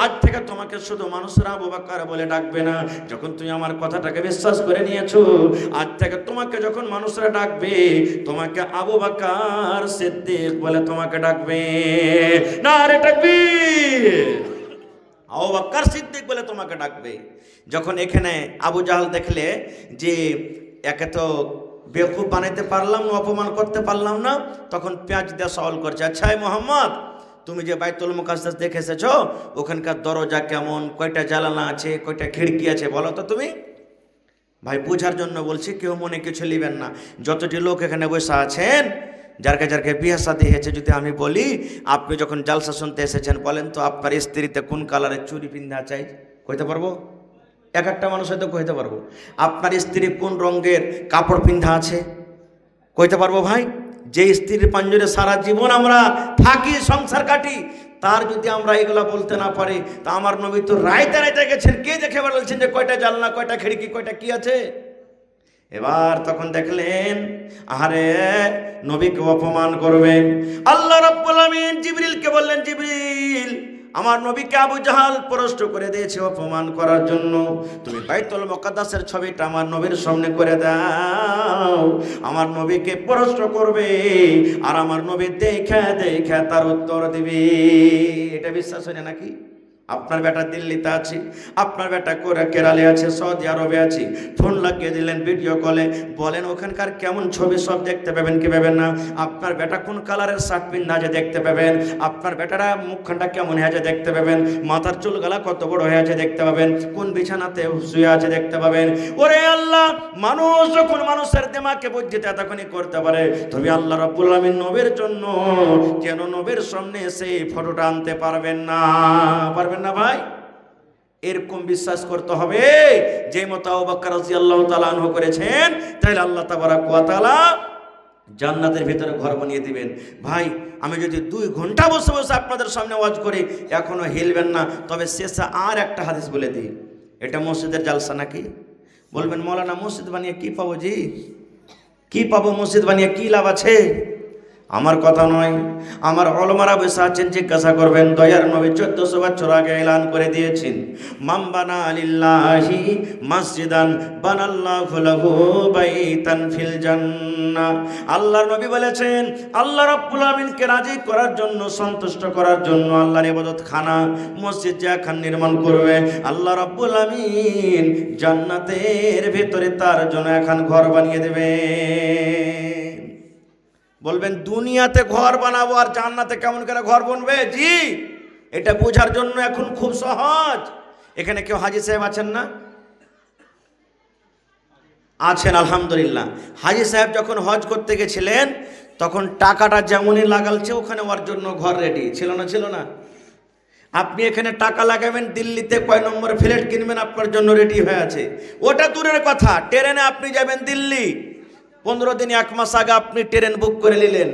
আজ থেকে তোমাকে শুধু মানুষরা আবু বকর বলে ডাকবে না। যখন তুমি আমার কথাটাকে বিশ্বাস করে নিয়েছো, আজ থেকে তোমাকে যখন মানুষরা ডাকবে, তোমাকে আবু বকর সিদ্দিক বলে তোমাকে ডাকবে। নারে তাকবীর! আবু বকর সিদ্দিক বলে তোমাকে ডাকবে। যখন এখানে আবু জাহাল দেখলে যে একে তো বেকুব বানাইতে পারলাম না, অপমান করতে পারলাম না, তখন পেঁয়াজ দিয়ে সওয়াল করছে, আচ্ছা মোহাম্মদ তুমি যে বাইতুল মুকাদ্দাস দেখে এসেছো, ওখানকার দরজা কেমন, কয়টা জানালা আছে, কয়টা খিড়কি আছে বলো তো তুমি। ভাই বুঝার জন্য বলছি, কেউ মনে কিছু নেবেন না। যতটি লোক এখানে বসে আছেন, যারকে যারকে বিয়ে শাদী হয়েছে, যদি আমি বলি আপনি যখন জালসা শুনতে এসেছেন, বলেন তো আপনার স্ত্রীতে কোন কালারের চুড়ি পিন্ধা চাই, কইতে পারবো? এক একটা মানুষ হয়তো কইতে পারবো। আপনার স্ত্রী কোন রঙের কাপড় পিন্ধা আছে, কইতে পারবো ভাই? যে স্ত্রীর পাঞ্জরে সারা জীবন আমরা থাকি, সংসার কাটি, তার যদি আমরা এগুলা বলতে না পারি, তা আমার নবী তো রাইতে রাইতে গেছেন, কে দেখে বলছেন যে কয়টা জানলা, কয়টা খিড়কি, কয়টা কি আছে। এবার তখন দেখলেন, আরে নবীকে অপমান করবেন। আল্লাহ রাব্বুল আলামিন জিবরিলকে বললেন, জিবরিল আমার নবীকে আবু জাহাল প্রশ্ন করে দিয়েছে অপমান করার জন্য, তুমি বাইতুল মুকাদ্দাসের ছবিটা আমার নবীর সামনে করে দাও, আমার নবীকে প্রশ্ন করবে আর আমার নবী দেখা দেখা তার উত্তর দিবে। এটা বিশ্বাস হয় না নাকি? আপনার বেটা দিল্লিতে আছে, আপনার বেটা কেরালে আছে, সৌদি আরবে আছে, ফোন লাগিয়ে দিলেন ভিডিও কলে, বলেন ওখানকার কেমন ছবি সব দেখতে পাবেন কি পাবেন না। আপনার বেটা কোন কালারের শার্ট পিন্ধা আছে দেখতে পাবেন, আপনার বেটারা মুখখানটা কেমন হয়ে আছে দেখতে পাবেন, মাথার চুলগালা কত বড় হয়ে আছে দেখতে পাবেন, কোন বিছানাতে শুয়ে আছে দেখতে পাবেন। ওরে আল্লাহ, মানুষ যখন মানুষের দিমাগকে বুঝতে তখনই করতে পারে, তবে আল্লাহ রাব্বুল আলামিন নবীর জন্য কেন নবীর সামনে সেই ফটোটা আনতে পারবেন না? পারবেন না ভাই? এরকম বিশ্বাস করতে হবে যে মতো আবু বকর রাদিয়াল্লাহু তাআলা আনহু করেছেন, তাহলে আল্লাহ তাবারক ওয়া তাআলা জান্নাতের ভিতরে ঘর বানিয়ে দিবেন। ভাই আমি যদি 2 ঘন্টা বসে বসে আপনাদের সামনে ওয়াজ করি এখনো হিলবেন না, তবে শেষে আর একটা হাদিস বলে দিই। এটা মসজিদের জালসা নাকি? বলবেন মৌলানা মসজিদ বানিয়ে কি পাবো জি, কি পাবো মসজিদ বানিয়ে কি লাভ আছে? আমার কথা নয়, আমার ওলামারা বসে আছেন, জিজ্ঞাসা করবেন। দয়ার নবী 1400 বছর আগে এলান করে দিয়েছেন, মান বানা লিল্লাহি মসজিদান বানাল্লাহু লাহু বাইতান ফিল জান্নাহ। আল্লাহর নবী বলেছেন, আল্লাহ রাব্বুল আমিনকে রাজি করার জন্য, সন্তুষ্ট করার জন্য আল্লাহর ইবাদত খানা মসজিদ যে এখন নির্মাণ করবে, আল্লাহ রাব্বুল আমিন জান্নাতের ভিতরে তার জন্য এখন ঘর বানিয়ে দেবে। বলবেন দুনিয়াতে ঘর বানাবো আর জান্নাতে কেমন করে ঘর বানবে? জি, এটা বোঝার জন্য এখন খুব সহজ। এখানে কেউ হাজী সাহেব আছেন না? আছেন আলহামদুলিল্লাহ। হাজী সাহেব যখন হজ করতে গেছিলেন তখন টাকাটা যেমনই লাগালছে ওখানে ওর জন্য ঘর রেডি ছিল না? ছিল না? আপনি এখানে টাকা লাগাবেন, দিল্লিতে কয় নম্বর ফ্ল্যাট কিনবেন আপনার জন্য রেডি হয়ে আছে। ওটা দূরের কথা, ট্রেনে আপনি যাবেন দিল্লি, 15 দিন 1 মাস আগে আপনি ট্রেন বুক করে নিলেন,